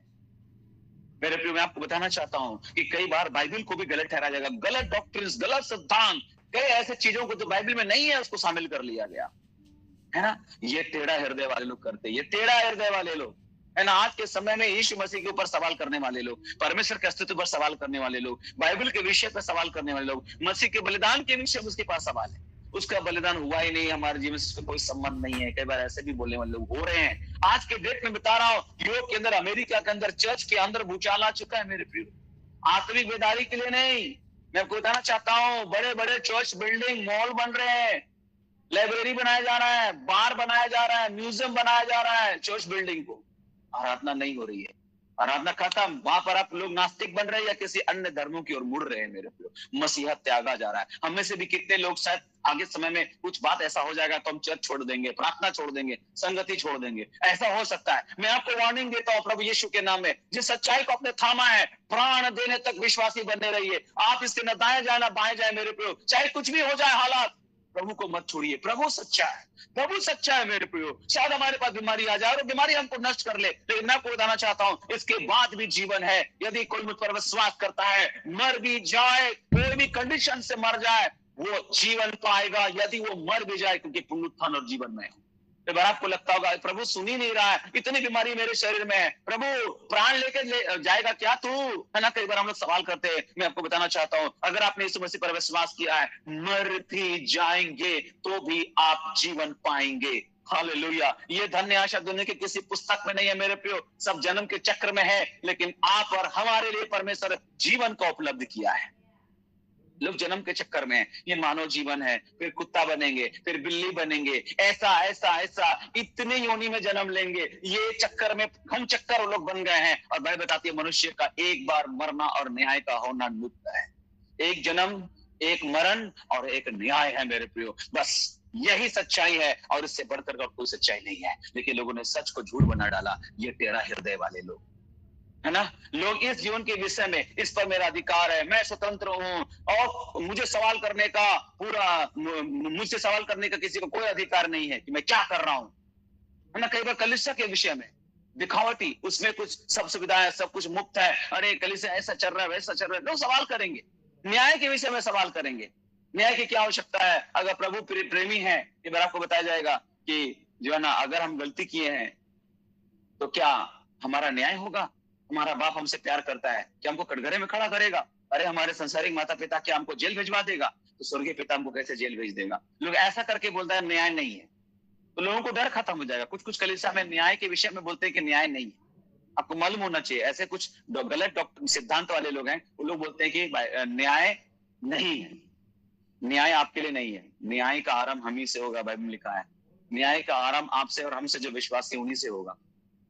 मेरे प्रियो, मैं आपको बताना चाहता हूं कि कई बार बाइबल को भी गलत ठहराया जाएगा। गलत डॉक्ट्रिन्स, गलत सिद्धांत, कई ऐसे चीजों को जो बाइबल में नहीं है उसको शामिल कर लिया गया है ना। ये टेढ़ा हृदय वाले लोग करते, ये टेढ़ा हृदय वाले लोग, है ना। आज के समय में यीशु मसीह के ऊपर सवाल करने वाले लोग, परमेश्वर के अस्तित्व पर सवाल करने वाले लोग, बाइबल के विषय पर सवाल करने वाले लोग, मसीह के बलिदान के विषय में उसके पास सवाल है। उसका बलिदान हुआ ही नहीं, हमारे जीवन से कोई संबंध नहीं है। कई बार ऐसे भी बोलने वाले लोग हो रहे हैं। आज के डेट में बता रहा हूं, यूरोप के अंदर, अमेरिका के अंदर, चर्च के अंदर भूचाल आ चुका है मेरे प्रियो। आत्मिक बेदारी के लिए नहीं, मैं आपको बताना चाहता हूं, बड़े बड़े चर्च बिल्डिंग, मॉल बन रहे हैं, लाइब्रेरी बनाया जा रहा है, बार बनाया जा रहा है, म्यूजियम बनाया जा रहा है चर्च बिल्डिंग को। आराधना नहीं हो रही है, आराधना खत्म। वहां पर आप लोग नास्तिक बन रहे हैं या किसी अन्य धर्मों की ओर मुड़ रहे हैं मेरे प्रियो। मसीहा त्यागा जा रहा है। हम में से भी कितने लोग शायद आगे समय में कुछ बात ऐसा हो जाएगा तो हम चर्च छोड़ देंगे, प्रार्थना छोड़ देंगे, संगति छोड़ देंगे, ऐसा हो सकता है। मैं आपको वार्निंग देता हूं प्रभु यीशु के नाम में, जिस सच्चाई को आपने थामा है, प्राण देने तक विश्वासी बने रहिए। आप इससे न दाएं जाए न बाएं जाए मेरे प्रियो, चाहे कुछ भी हो जाए हालात। प्रभु को मत छोड़िए। प्रभु सच्चा है, प्रभु सच्चा है मेरे प्रियो। शायद हमारे पास बीमारी आ जाए और बीमारी हमको नष्ट कर ले, लेकिन मैं आपको बताना चाहता हूं इसके बाद भी जीवन है। यदि कोई मुझ पर विश्वास करता है, मर भी जाए, कोई भी कंडीशन से मर जाए, वो जीवन पाएगा। यदि वो मर भी जाए, क्योंकि पुनरुत्थान और जीवन में है। तो आपको लगता होगा प्रभु सुन ही नहीं रहा है, इतनी बीमारी मेरे शरीर में है, प्रभु प्राण लेके जाएगा क्या तू, है ना। कई बार हम लोग सवाल करते हैं। मैं आपको बताना चाहता हूं, अगर आपने यीशु मसीह पर विश्वास किया है, मर भी जाएंगे तो भी आप जीवन पाएंगे। हालेलुया। ये धन्य आशा दुनिया की किसी पुस्तक में नहीं है मेरे प्रियो, सब जन्म के चक्र में है, लेकिन आप और हमारे लिए परमेश्वर जीवन का उपलब्ध किया है। लोग जन्म के चक्कर में, ये मानव जीवन है, फिर कुत्ता बनेंगे, फिर बिल्ली बनेंगे, ऐसा ऐसा ऐसा इतने योनि में जन्म लेंगे, ये चक्कर में हम चक्कर वो लोग बन गए हैं। और बाइबल बताती है मनुष्य का एक बार मरना और न्याय का होना नित्य है। एक जन्म, एक मरण और एक न्याय है मेरे प्रियो। बस यही सच्चाई है और इससे बढ़कर कोई सच्चाई नहीं है। लेकिन लोगों ने सच को झूठ बना डाला। ये टेढ़ा हृदय वाले लोग, है ना। लोग इस जीवन के विषय में, इस पर मेरा अधिकार है, मैं स्वतंत्र हूं और मुझे सवाल करने का मुझसे सवाल करने का किसी को कोई अधिकार नहीं है कि मैं क्या कर रहा हूं, है ना। कई बार कलीसिया के विषय में दिखावटी, उसमें कुछ सब सुविधाएं, सब कुछ मुफ्त है, अरे कलीसिया ऐसा चल रहा है, वैसा चल रहा है, लोग सवाल करेंगे। न्याय के विषय में सवाल करेंगे, न्याय की क्या आवश्यकता है। अगर प्रभु प्रेमी है, ये बार आपको बताया जाएगा कि जो है ना, अगर हम गलती किए हैं तो क्या हमारा न्याय होगा। हमारा बाप हमसे प्यार करता है, क्या हमको कटघरे में खड़ा करेगा। अरे हमारे संसारिक माता पिता क्या हमको जेल भिजवा देगा, तो स्वर्गीय पिता हमको कैसे जेल भेज देगा। लोग ऐसा करके बोलता है न्याय नहीं है, तो लोगों को डर खत्म हो जाएगा। कुछ कलीसिया में न्याय के विषय में बोलते हैं कि न्याय नहीं है। आपको मालूम होना चाहिए, ऐसे कुछ गलत सिद्धांत वाले लोग हैं, वो लोग बोलते हैं कि न्याय नहीं है। न्याय आपके लिए नहीं है, न्याय का आरंभ हम ही से होगा। बाइबल में लिखा है न्याय का आरंभ आपसे और हमसे जो विश्वासी उन्हीं से होगा।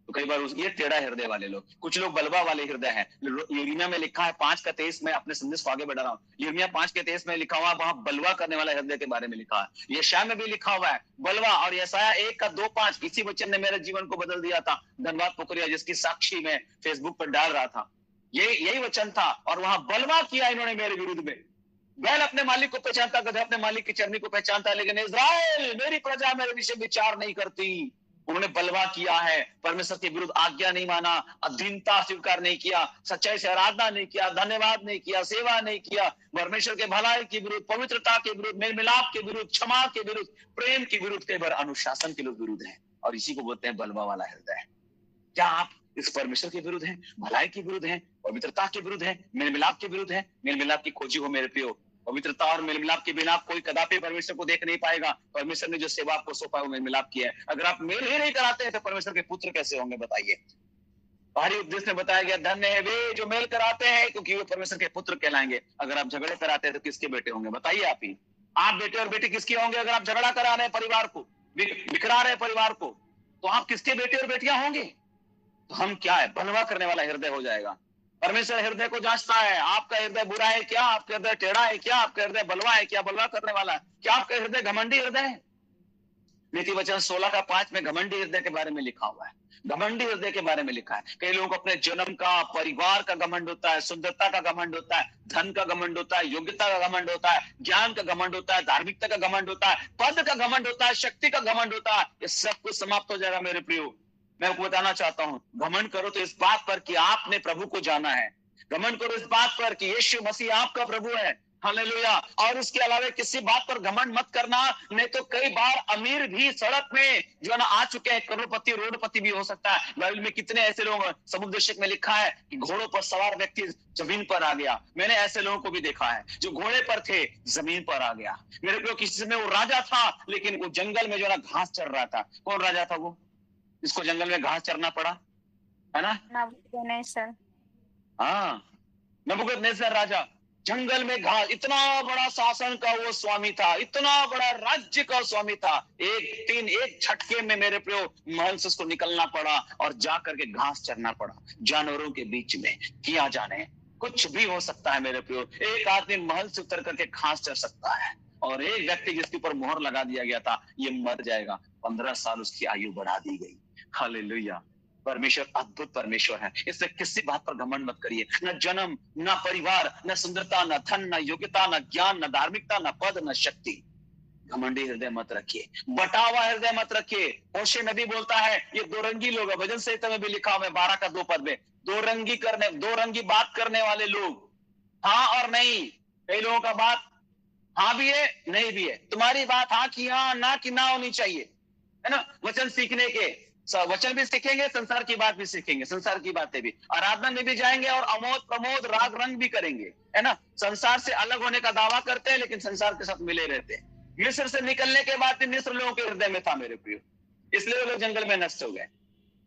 तो कई बार ये टेढ़ा हृदय वाले लोग, कुछ लोग बलवा वाले हृदय हैं। यिर्मयाह में लिखा है 5:23 में, अपने संदेश को आगे बढ़ा रहा हूँ। यिर्मयाह 5:23 में लिखा हुआ, वहां बलवा करने वाला हृदय के बारे में लिखा है। यशायाह में भी लिखा हुआ है बलवा। और यशायाह 1:2-5 इसी वचन ने मेरे जीवन को बदल दिया था। धन्यवाद पुकरिया, जिसकी साक्षी में फेसबुक पर डाल रहा था, यही वचन था। और वहां बलवा किया इन्होंने मेरे विरुद्ध में। बैल अपने मालिक को पहचानता, गधा अपने मालिक की चरनी को पहचानता, लेकिन इस्राएल मेरी प्रजा मेरे विषय विचार नहीं करती। उन्होंने बलवा किया है, परमेश्वर के विरुद्ध आज्ञा नहीं माना, अधीनता स्वीकार नहीं किया, सच्चाई से आराधना नहीं किया, धन्यवाद नहीं किया, सेवा नहीं किया, परमेश्वर के भलाई के विरुद्ध, पवित्रता के विरुद्ध, मेल मिलाप के विरुद्ध, क्षमा के विरुद्ध, प्रेम के विरुद्ध, कई बार अनुशासन के लोग विरुद्ध हैं। और इसी को बोलते हैं बलवा वाला हृदय। क्या आप इस परमेश्वर के विरुद्ध हैं, भलाई के विरुद्ध हैं, पवित्रता के विरुद्ध हैं, मेल मिलाप के विरुद्ध हैं? मेल मिलाप की खोजी हो मेरे प्रियो। पवित्रता और मेल मिलाप के बिना कोई कदापि परमेश्वर को देख नहीं पाएगा। परमेश्वर ने जो सेवा आपको सौंपा है वो मेल मिलाप किया है। अगर आप मेल ही नहीं कराते हैं तो परमेश्वर के पुत्र कैसे होंगे, बताइए। बाहरी उपदेश में बताया गया धन्य है वे जो मेल कराते हैं, क्योंकि वो परमेश्वर के पुत्र कहलाएंगे। अगर आप झगड़े कराते हैं तो किसके बेटे होंगे, बताइए आप ही। आप बेटे और बेटी किसके होंगे? अगर आप झगड़ा करा रहे हैं परिवार को, बिखरा रहे परिवार को, तो आप किसके बेटे और बेटियां होंगे? तो हम क्या है, बलवा करने वाला हृदय हो जाएगा। परमेश्वर हृदय को जांचता है। आपका हृदय बुरा है क्या? आपका हृदय टेढ़ा है क्या? आपका हृदय बलवा है क्या, बलवा करने वाला है क्या? आपका हृदय घमंडी हृदय है? नीति वचन 16:5 में घमंडी हृदय के बारे में लिखा हुआ है। घमंडी हृदय के बारे में लिखा है। कई लोगों को अपने जन्म का, परिवार का घमंड होता है, सुंदरता का घमंड होता है, धन का घमंड होता है, योग्यता का घमंड होता है, ज्ञान का घमंड होता है, धार्मिकता का घमंड होता है, पद का घमंड होता है, शक्ति का घमंड होता है। ये सब कुछ समाप्त हो जाएगा मेरे प्रियो। मैं आपको बताना चाहता हूं, घमंड करो तो इस बात पर कि आपने प्रभु को जाना है। घमंड करो इस बात पर कि यीशु मसीह आपका प्रभु है। हालेलुया। और इसके अलावा किसी बात पर घमंड मत करना, नहीं तो कई बार अमीर भी सड़क में जो है ना आ चुके हैं, करोड़पति रोडपति भी हो सकता है। बाइबल में कितने ऐसे लोग, समुद्रशक में लिखा है कि घोड़ों पर सवार व्यक्ति जमीन पर आ गया। मैंने ऐसे लोगों को भी देखा है जो घोड़े पर थे, जमीन पर आ गया। मेरे को किसी समय वो राजा था, लेकिन वो जंगल में जो है ना घास चर रहा था। कौन राजा था वो, इसको जंगल में घास चरना पड़ा, है ना? नबूकदनेस्सर। हाँ, नबूकदनेस्सर राजा जंगल में घास, इतना बड़ा शासन का वो स्वामी था, इतना बड़ा राज्य का स्वामी था। एक झटके में मेरे प्रियो महल से उसको निकलना पड़ा और जा करके घास चरना पड़ा जानवरों के बीच में। किया जाने कुछ भी हो सकता है मेरे प्रियो। एक आदमी महल से उतर करके घास चर सकता है, और एक व्यक्ति जिसके ऊपर मोहर लगा दिया गया था, ये मर जाएगा। 15 साल उसकी आयु बढ़ा दी गई। हालेलुया। परमेश्वर अद्भुत परमेश्वर है। इससे किसी बात पर घमंड मत करिए। न जन्म, न परिवार, न सुंदरता, न धन, न योग्यता, न ज्ञान, न धार्मिकता, न पद, न शक्ति। घमंडी हृदय मत रखिए, बटा हुआ हृदय मत रखिए। होशे नबी बोलता है ये दो रंगी लोग है, भजन संहिता में भी लिखा हुआ है 12 का 2 पद में, दो रंगी बात करने वाले लोग, हाँ और नहीं। कई लोगों का बात हाँ भी है नहीं भी है, तुम्हारी बात हाँ की हाँ, ना की ना होनी चाहिए, है ना। वचन सीखने के वचन भी सीखेंगे, संसार की बात भी सीखेंगे, संसार की बातें भी, आराधना में भी जाएंगे और अमोद प्रमोद राग रंग भी करेंगे, है ना। संसार से अलग होने का दावा करते हैं लेकिन संसार के साथ मिले रहते हैं। मिस्र से निकलने के बाद भी मिस्र लोगों के हृदय में था मेरे प्रियो, इसलिए वो लोग जंगल में नष्ट हो गए।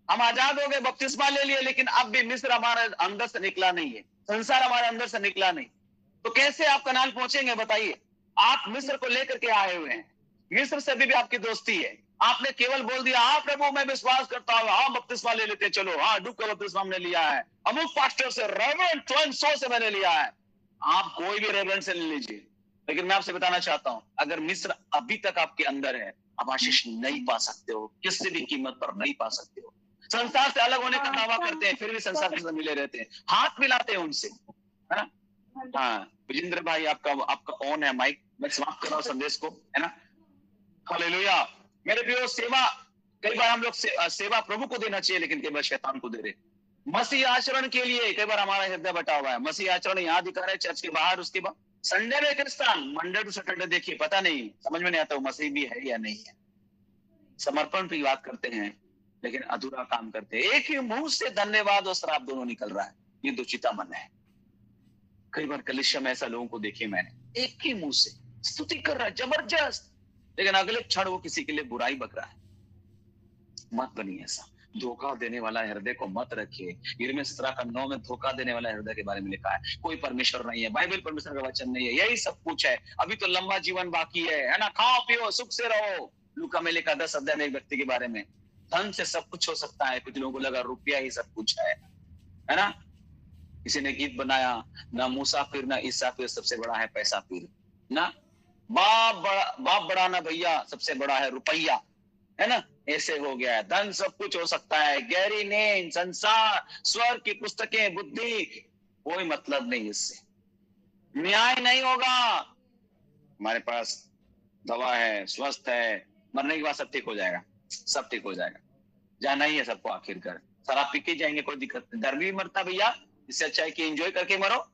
हम आजाद हो गए, बपतिस्मा ले लिए, लेकिन अब भी मिस्र हमारे अंदर से निकला नहीं है, संसार हमारे अंदर से निकला नहीं। तो कैसे आप कनान पहुंचेंगे बताइए? आप मिस्र को लेकर के आए हुए हैं, मिस्र से भी आपकी दोस्ती है। आपने केवल बोल दिया हाँ प्रभु मैं विश्वास करता हूँ, हाँ बपतिस्मा ले लेते, चलो हाँ डूब का बपतिस्मा हमने लिया है, अमुक पास्टर से रेवरेंड सो से मैंने लिया है। आप कोई भी रेवरेंड से ले लीजिए, लेकिन मैं आपसे बताना चाहता हूं अगर मिस्र अभी तक आपके अंदर है, आप आशीष नहीं पा सकते हो, किसी भी कीमत पर नहीं पा सकते हो। संसार से अलग होने का दावा करते हैं, फिर भी संसार के साथ मिले रहते हैं, हाथ मिलाते हैं उनसे, है ना। हाँ विजेंद्र भाई आपका ऑन है माइक, मैं समाप्त कर रहा हूँ संदेश को, है ना। हालेलुया। मेरे प्रियो, सेवा कई बार हम लोग सेवा प्रभु को देना चाहिए, लेकिन कई बार शैतान को दे रहे। मसीह आचरण के लिए कई बार हमारा हृदय बटा हुआ है। मसीह आचरण यहाँ दिखा रहे चर्च के बाहर, उसके बाद संडे में क्रिस्तान, मंडे टू सैटरडे देखिए, पता नहीं समझ में नहीं आता वो मसीह भी है या नहीं है। समर्पण की बात करते हैं लेकिन अधूरा काम करते हैं। एक ही मुंह से धन्यवाद और श्राप दोनों निकल रहा है, ये दुचिता मन है। कई बार कलिसिया में ऐसा लोगों को देखे मैंने, एक ही मुंह से स्तुति कर रहा है जबरदस्त, लेकिन अगले क्षण वो किसी के लिए बुराई बक रहा है। मत बनिए ऐसा, धोखा देने वाला हृदय को मत रखिए। यिर्मयाह 17:9 में धोखा देने वाला हृदय के बारे में लिखा है। कोई परमेश्वर नहीं है, बाइबल परमेश्वर का वचन नहीं है, यही सब कुछ है। अभी तो लंबा जीवन बाकी है ना, खाओ पियो सुख से रहो। लूका में लिखा 10 अध्याय में एक व्यक्ति के बारे में, धन से सब कुछ हो सकता है, कुछ लोगों को लगा रुपया ही सब कुछ है ना। किसी ने गीत बनाया, ना मुसाफिर ना ईसाफिर, सबसे बड़ा है पैसा पीर ना। बाप बड़ा ना भैया, सबसे बड़ा है रुपया, है ना। ऐसे हो गया है, धन सब कुछ हो सकता है, गहरी नींद, संसार, स्वर्ग की पुस्तकें, बुद्धि, कोई मतलब नहीं इससे। न्याय नहीं होगा। हमारे पास दवा है, स्वस्थ है, मरने के बाद सब ठीक हो जाएगा, सब ठीक हो जाएगा। जाना ही है सबको आखिरकार, शराब पी के जाएंगे, कोई दिक्कत नहीं। धर्मी भी मरता भैया, इससे अच्छा है कि एंजॉय करके मरो।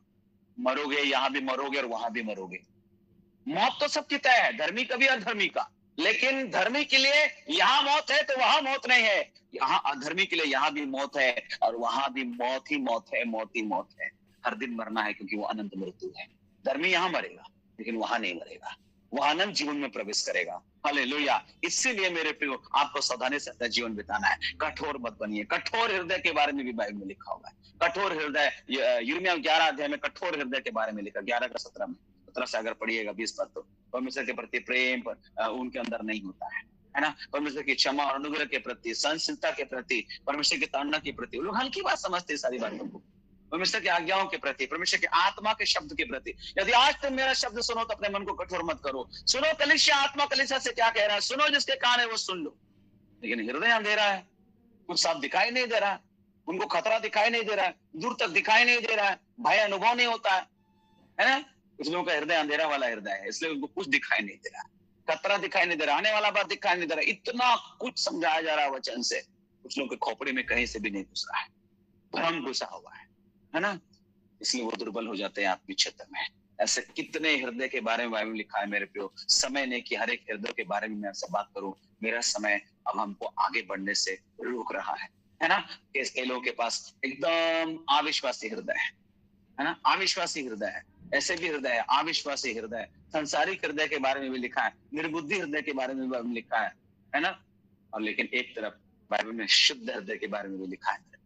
मरोगे यहाँ भी मरोगे और वहां भी मरोगे। मौत तो सबकी तय है, धर्मी का भी अधर्मी का, लेकिन धर्मी के लिए यहाँ मौत है तो वहां मौत नहीं है, यहाँ अधर्मी के लिए यहाँ भी मौत है और वहां भी मौत ही मौत है, मौत ही मौत है। हर दिन मरना है क्योंकि वो अनंत मृत्यु है। धर्मी यहाँ मरेगा लेकिन वहां नहीं मरेगा, वह अनंत जीवन में प्रवेश करेगा। हालेलुया। इसीलिए मेरे प्रियो, आपको सावधानी से अपना जीवन बिताना है। कठोर मत बनिए। कठोर हृदय के बारे में भी बाइबल में लिखा हुआ है। कठोर हृदय, यिर्मयाह 11 अध्याय में कठोर हृदय के बारे में लिखा, 11 का 17 में, 17 से अगर पढ़िएगा 20 पद, तो परमेश्वर के प्रति प्रेम उनके अंदर नहीं होता है ना। परमेश्वर की क्षमा और अनुग्रह के प्रति, सहनशीलता के प्रति, परमेश्वर की ताड़ना के प्रति, वो लोग हल्की बात समझते हैं सारी बातों को। परमेश्वर की आज्ञाओं के प्रति, परमेश्वर के आत्मा के शब्द के प्रति, यदि आज तुम मेरा शब्द सुनो तो अपने मन को कठोर मत करो। सुनो कलीसिया, आत्मा कलीसिया से क्या कह रहा है, सुनो, जिसके कान है वो सुन लो। लेकिन हृदय अंधेरा है, कुछ साफ दिखाई नहीं दे रहा है, उनको खतरा दिखाई नहीं दे रहा है, दूर तक दिखाई नहीं दे रहा है, भय अनुभव नहीं होता है ना। कुछ लोगों का हृदय अंधेरा वाला हृदय है, इसलिए उनको कुछ दिखाई नहीं दे रहा, खतरा दिखाई नहीं दे रहा, आने वाला बात दिखाई नहीं दे रहा, इतना कुछ समझाया जा रहा है वचन से, कुछ लोगों के खोपड़ी में कहीं से भी नहीं घुस रहा है, भ्रम घुसा हुआ है ना। इसलिए वो दुर्बल हो जाते हैं आत्मिक क्षेत्र में। ऐसे कितने हृदय के बारे में बाइबल में लिखा है मेरे प्रियो। समय ने कि हर एक हृदय के बारे में मैं आपसे बात करूं, मेरा समय अब हमको आगे बढ़ने से रोक रहा है ना। कई लोगों के पास एकदम अविश्वासी हृदय है ना, अविश्वासी हृदय है, ऐसे भी हृदय है, अविश्वासी हृदय, संसारिक हृदय के बारे में भी लिखा है, निर्बुद्धि हृदय के बारे में भी लिखा है ना। और लेकिन एक तरफ बाइबल में शुद्ध हृदय के बारे में भी लिखा है।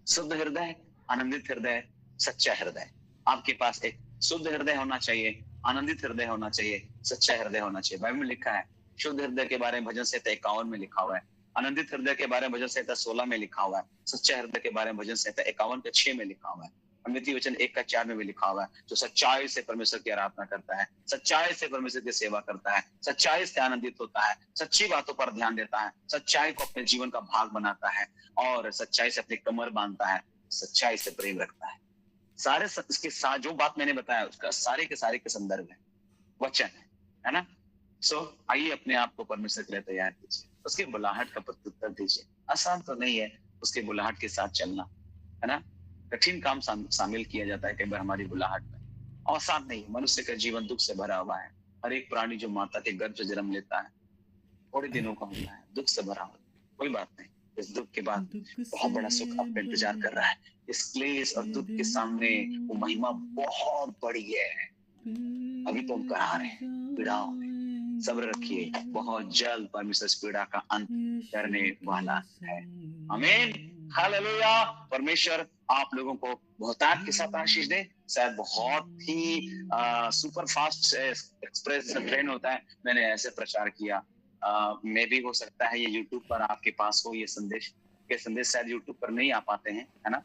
शुद्ध हृदय, आनंदित हृदय, सच्चा हृदय। आपके पास एक शुद्ध हृदय होना चाहिए, आनंदित हृदय होना चाहिए, सच्चा हृदय होना चाहिए। बाइबल में लिखा है, शुद्ध हृदय के बारे में भजन संहिता 51 में लिखा हुआ है, आनंदित हृदय के बारे में भजन संहिता 16 में लिखा हुआ है, सच्चा हृदय के बारे में भजन संहिता 51 के 6 में लिखा हुआ है, अमृति वचन 1 का 4 में भी लिखा हुआ है। जो सच्चाई से परमेश्वर की आराधना करता है, सच्चाई से परमेश्वर की सेवा करता है, सच्चाई से आनंदित होता है, सच्ची बातों पर ध्यान देता है, सच्चाई को अपने जीवन का भाग बनाता है और सच्चाई से अपनी कमर बांधता है, सच्चाई से प्रेम रखता है। सारे इसके साथ जो बात मैंने बताया उसका सारे के संदर्भ है, वचन है ना। सो आइए अपने आप को परमेश्वर के लिए तैयार कीजिए, उसके बुलाहट का प्रत्युत्तर दीजिए। आसान तो नहीं है उसके बुलाहट के साथ चलना, है ना। कठिन काम शामिल किया जाता है कई बार हमारी बुलाहट में। आसान नहीं, मनुष्य का जीवन दुख से भरा हुआ है। हर एक प्राणी जो माता के गर्भ से जन्म लेता है थोड़े दिनों का होता है, दुख से भरा होता है। कोई बात नहीं, इस दुख के बाद बहुत बड़ा सुख आपका इंतजार कर रहा है। इस क्लेश और दुख के सामने वो महिमा बहुत बड़ी है। अभी तो हम करा रहे हैं पीड़ाओं में, सब्र रखिए, बहुत जल्द परमेश्वर इस पीड़ा का अंत करने वाला है। आमीन, हालेलुया। परमेश्वर आप लोगों को बहुतायत के साथ आशीष दे। शायद बहुत ही सुपर फास्ट एक्सप्रेस ट्रेन होता है, मैंने ऐसे प्रचार किया। मे भी हो सकता है ये यूट्यूब पर आपके पास हो, ये संदेश शायद यूट्यूब पर नहीं आ पाते हैं, है ना।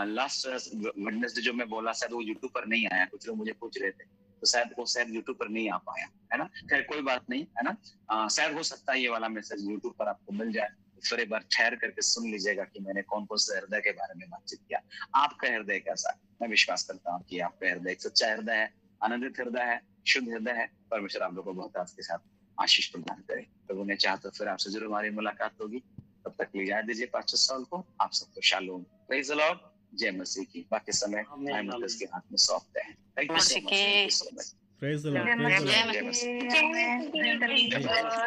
लास्ट वेडनेसडे जो मैं बोला शायद वो यूट्यूब पर नहीं आया, कुछ लोग मुझे पूछ रहे थे, तो शायद यूट्यूब पर नहीं आ पाया, है ना। खैर कोई बात नहीं, है ना। शायद हो सकता है ये वाला मैसेज यूट्यूब पर आपको मिल जाए, फिर एक बार ठहर करके सुन लीजिएगा कि मैंने कौन कौन से हृदय के बारे में बातचीत किया। आपका हृदय कैसा है? मैं विश्वास करता हूँ कि आपका हृदय एक सच्चा हृदय है, आनंदित हृदय है, शुद्ध हृदय है। परमेश्वर आप लोगों को बहुत के साथ आशीष प्रदान करे। प्रभु ने चाहा तो फिर आपसे जरूर हमारी मुलाकात होगी। तब तक ले जा दीजिए पास्टर सॉल को। आप सबको शालोम, प्रेज द लॉर्ड, जय मसीह की। बाकी समय भाई मुकद्दस के हाथ में सौंपते हैं। Thank you so much. Praise the Lord, praise the Lord.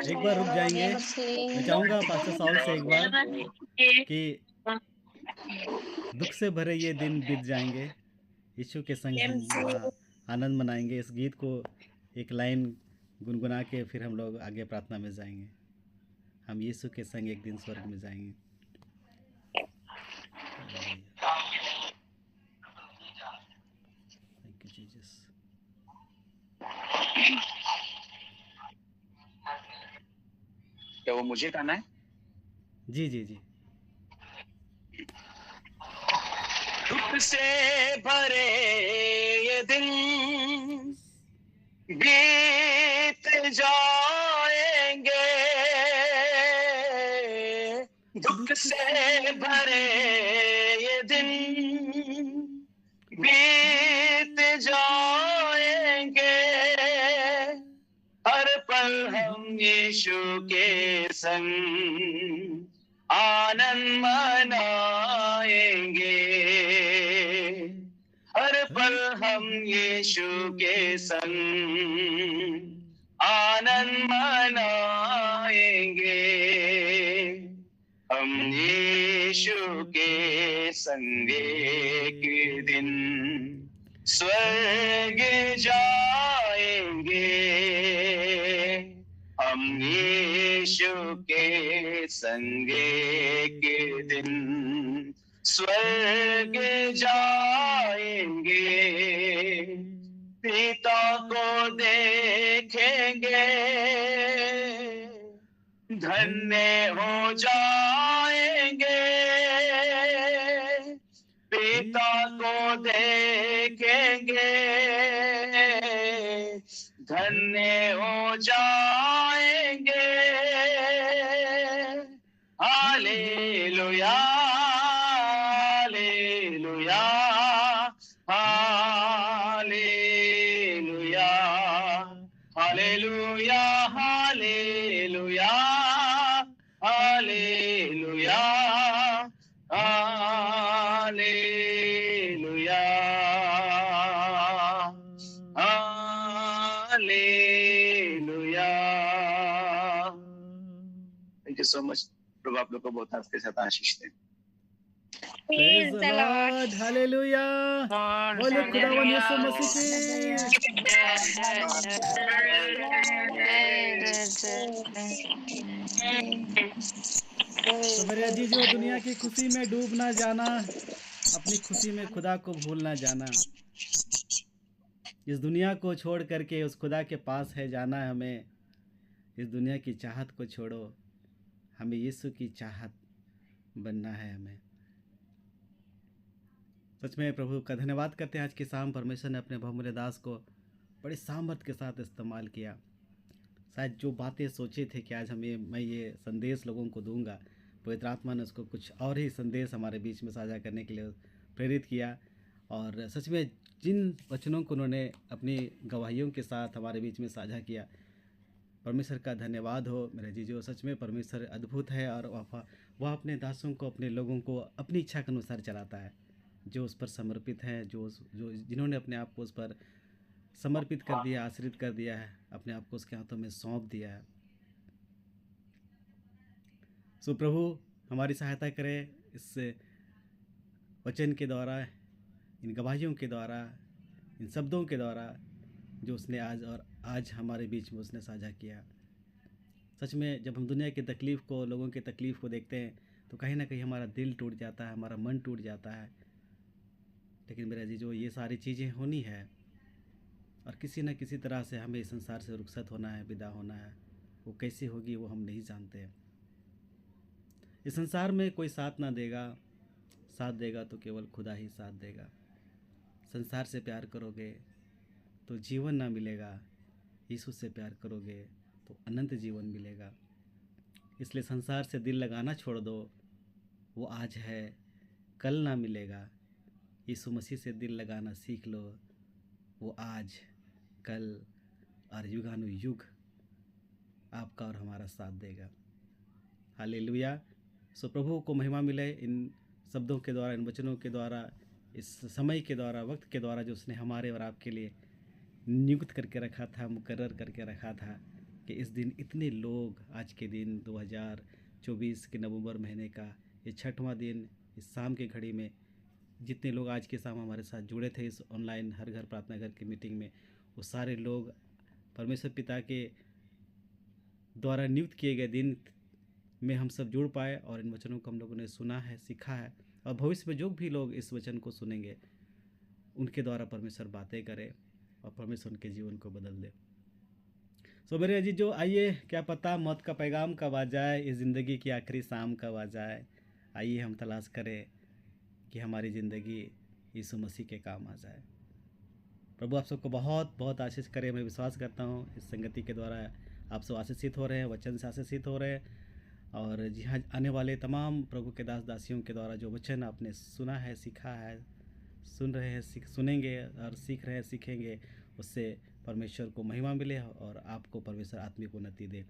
एक बार रुक जाएंगे, मैं चाहूंगा पास्टर सॉल से एक बार कि दुख से भरे ये दिन बीत जाएंगे, यीशु के संग हम बड़ा आनंद मनाएंगे। इस गीत को एक लाइन गुनगुना के फिर हम लोग आगे प्रार्थना में जाएंगे। हम यीशु के संग एक दिन स्वर्ग में जाएंगे। Thank you Jesus. क्या वो मुझे गाना है? जी जी जी। दुख से भरे ये दिन बीत जाएंगे, दुख से भरे ये दिन बीत जाएंगे। हर पल हम यीशु के संग आनंद मनाएंगे। हर पल हम यीशु के संग आनंद मनाएंगे। हम यीशु के संग एक दिन स्वर्ग जाएंगे। हम यीशु के संग एक दिन स्वर्ग जाएंगे। पिता को देखेंगे, धन्य हो जाएंगे। पिता को देखेंगे, धन्य हो जाएंगे। Hallelujah, hallelujah, hallelujah, hallelujah, hallelujah, hallelujah, hallelujah, hallelujah. Thank you so much. प्रभु आप लोग को बहुत आपके साथ आशीष दें। Praise the lord, hallelujah. बोले खुदावन यीशु मसीह की। तो मेरे अजीजों, दुनिया की खुशी में डूब ना जाना, अपनी खुशी में खुदा को भूल ना जाना। इस दुनिया को छोड़ करके उस खुदा के पास है जाना है हमें। इस दुनिया की चाहत को छोड़ो, हमें यीशु की चाहत बनना है हमें। सच में प्रभु का धन्यवाद करते हैं। आज की शाम परमेश्वर ने अपने बहुमूल्य दास को बड़े सामर्थ्य के साथ इस्तेमाल किया। शायद जो बातें सोचे थे कि आज मैं ये संदेश लोगों को दूंगा, पवित्र आत्मा ने उसको कुछ और ही संदेश हमारे बीच में साझा करने के लिए प्रेरित किया। और सच में जिन वचनों को उन्होंने अपनी गवाहियों के साथ हमारे बीच में साझा किया, परमेश्वर का धन्यवाद हो मेरे जीजो। सच में परमेश्वर अद्भुत है और वह अपने दासों को, अपने लोगों को अपनी इच्छा के अनुसार चलाता है। जो उस पर समर्पित हैं, जो जिन्होंने अपने आप को उस पर समर्पित कर दिया, आश्रित कर दिया है, अपने आप को उसके हाथों में सौंप दिया है। सो प्रभु हमारी सहायता करे इस वचन के द्वारा, इन गवाहियों के द्वारा, इन शब्दों के द्वारा जो उसने आज हमारे बीच में उसने साझा किया। सच में जब हम दुनिया की तकलीफ़ को, लोगों की तकलीफ़ को देखते हैं तो कहीं ना कहीं हमारा दिल टूट जाता है, हमारा मन टूट जाता है। लेकिन मेरा जी जो ये सारी चीज़ें होनी है और किसी न किसी तरह से हमें इस संसार से रुखसत होना है, विदा होना है। वो कैसे होगी वो हम नहीं जानते। इस संसार में कोई साथ ना देगा, साथ देगा तो केवल खुदा ही साथ देगा। संसार से प्यार करोगे तो जीवन ना मिलेगा, यीशु से प्यार करोगे तो अनंत जीवन मिलेगा। इसलिए संसार से दिल लगाना छोड़ दो, वो आज है कल ना मिलेगा। यीशु मसीह से दिल लगाना सीख लो, वो आज कल और युगानुयुग आपका और हमारा साथ देगा। हालेलुया। सो प्रभु को महिमा मिले इन शब्दों के द्वारा, इन वचनों के द्वारा, इस समय के द्वारा, वक्त के द्वारा जो उसने हमारे और आपके लिए नियुक्त करके रखा था, मुकर्रर करके रखा था कि इस दिन इतने लोग, आज के दिन 2024 के नवंबर महीने का ये 6वां दिन, इस शाम की घड़ी में जितने लोग आज के शाम हमारे साथ जुड़े थे इस ऑनलाइन हर घर प्रार्थना घर की मीटिंग में, वो सारे लोग परमेश्वर पिता के द्वारा नियुक्त किए गए दिन में हम सब जुड़ पाए और इन वचनों को हम लोगों ने सुना है, सीखा है। और भविष्य में जो भी लोग इस वचन को सुनेंगे उनके द्वारा परमेश्वर बातें करे और परमेश्वर उनके जीवन को बदल दे। सो मेरे अजीज जो आइए, क्या पता मौत का पैगाम कब आ जाए, इस ज़िंदगी की आखिरी शाम कब आ जाए। आइए हम तलाश करें कि हमारी ज़िंदगी यीशु मसीह के काम आ जाए। प्रभु आप सबको बहुत बहुत आशीष करे। मैं विश्वास करता हूँ इस संगति के द्वारा आप सब आशीषित हो रहे हैं, वचन से आशीषित हो रहे हैं। और जी हाँ, आने वाले तमाम प्रभु के दास दासियों के द्वारा जो वचन आपने सुना है, सीखा है, सुन रहे हैं, सुनेंगे और सीख रहे हैं, सीखेंगे, उससे परमेश्वर को महिमा मिले और आपको परमेश्वर आत्मिक उन्नति दे।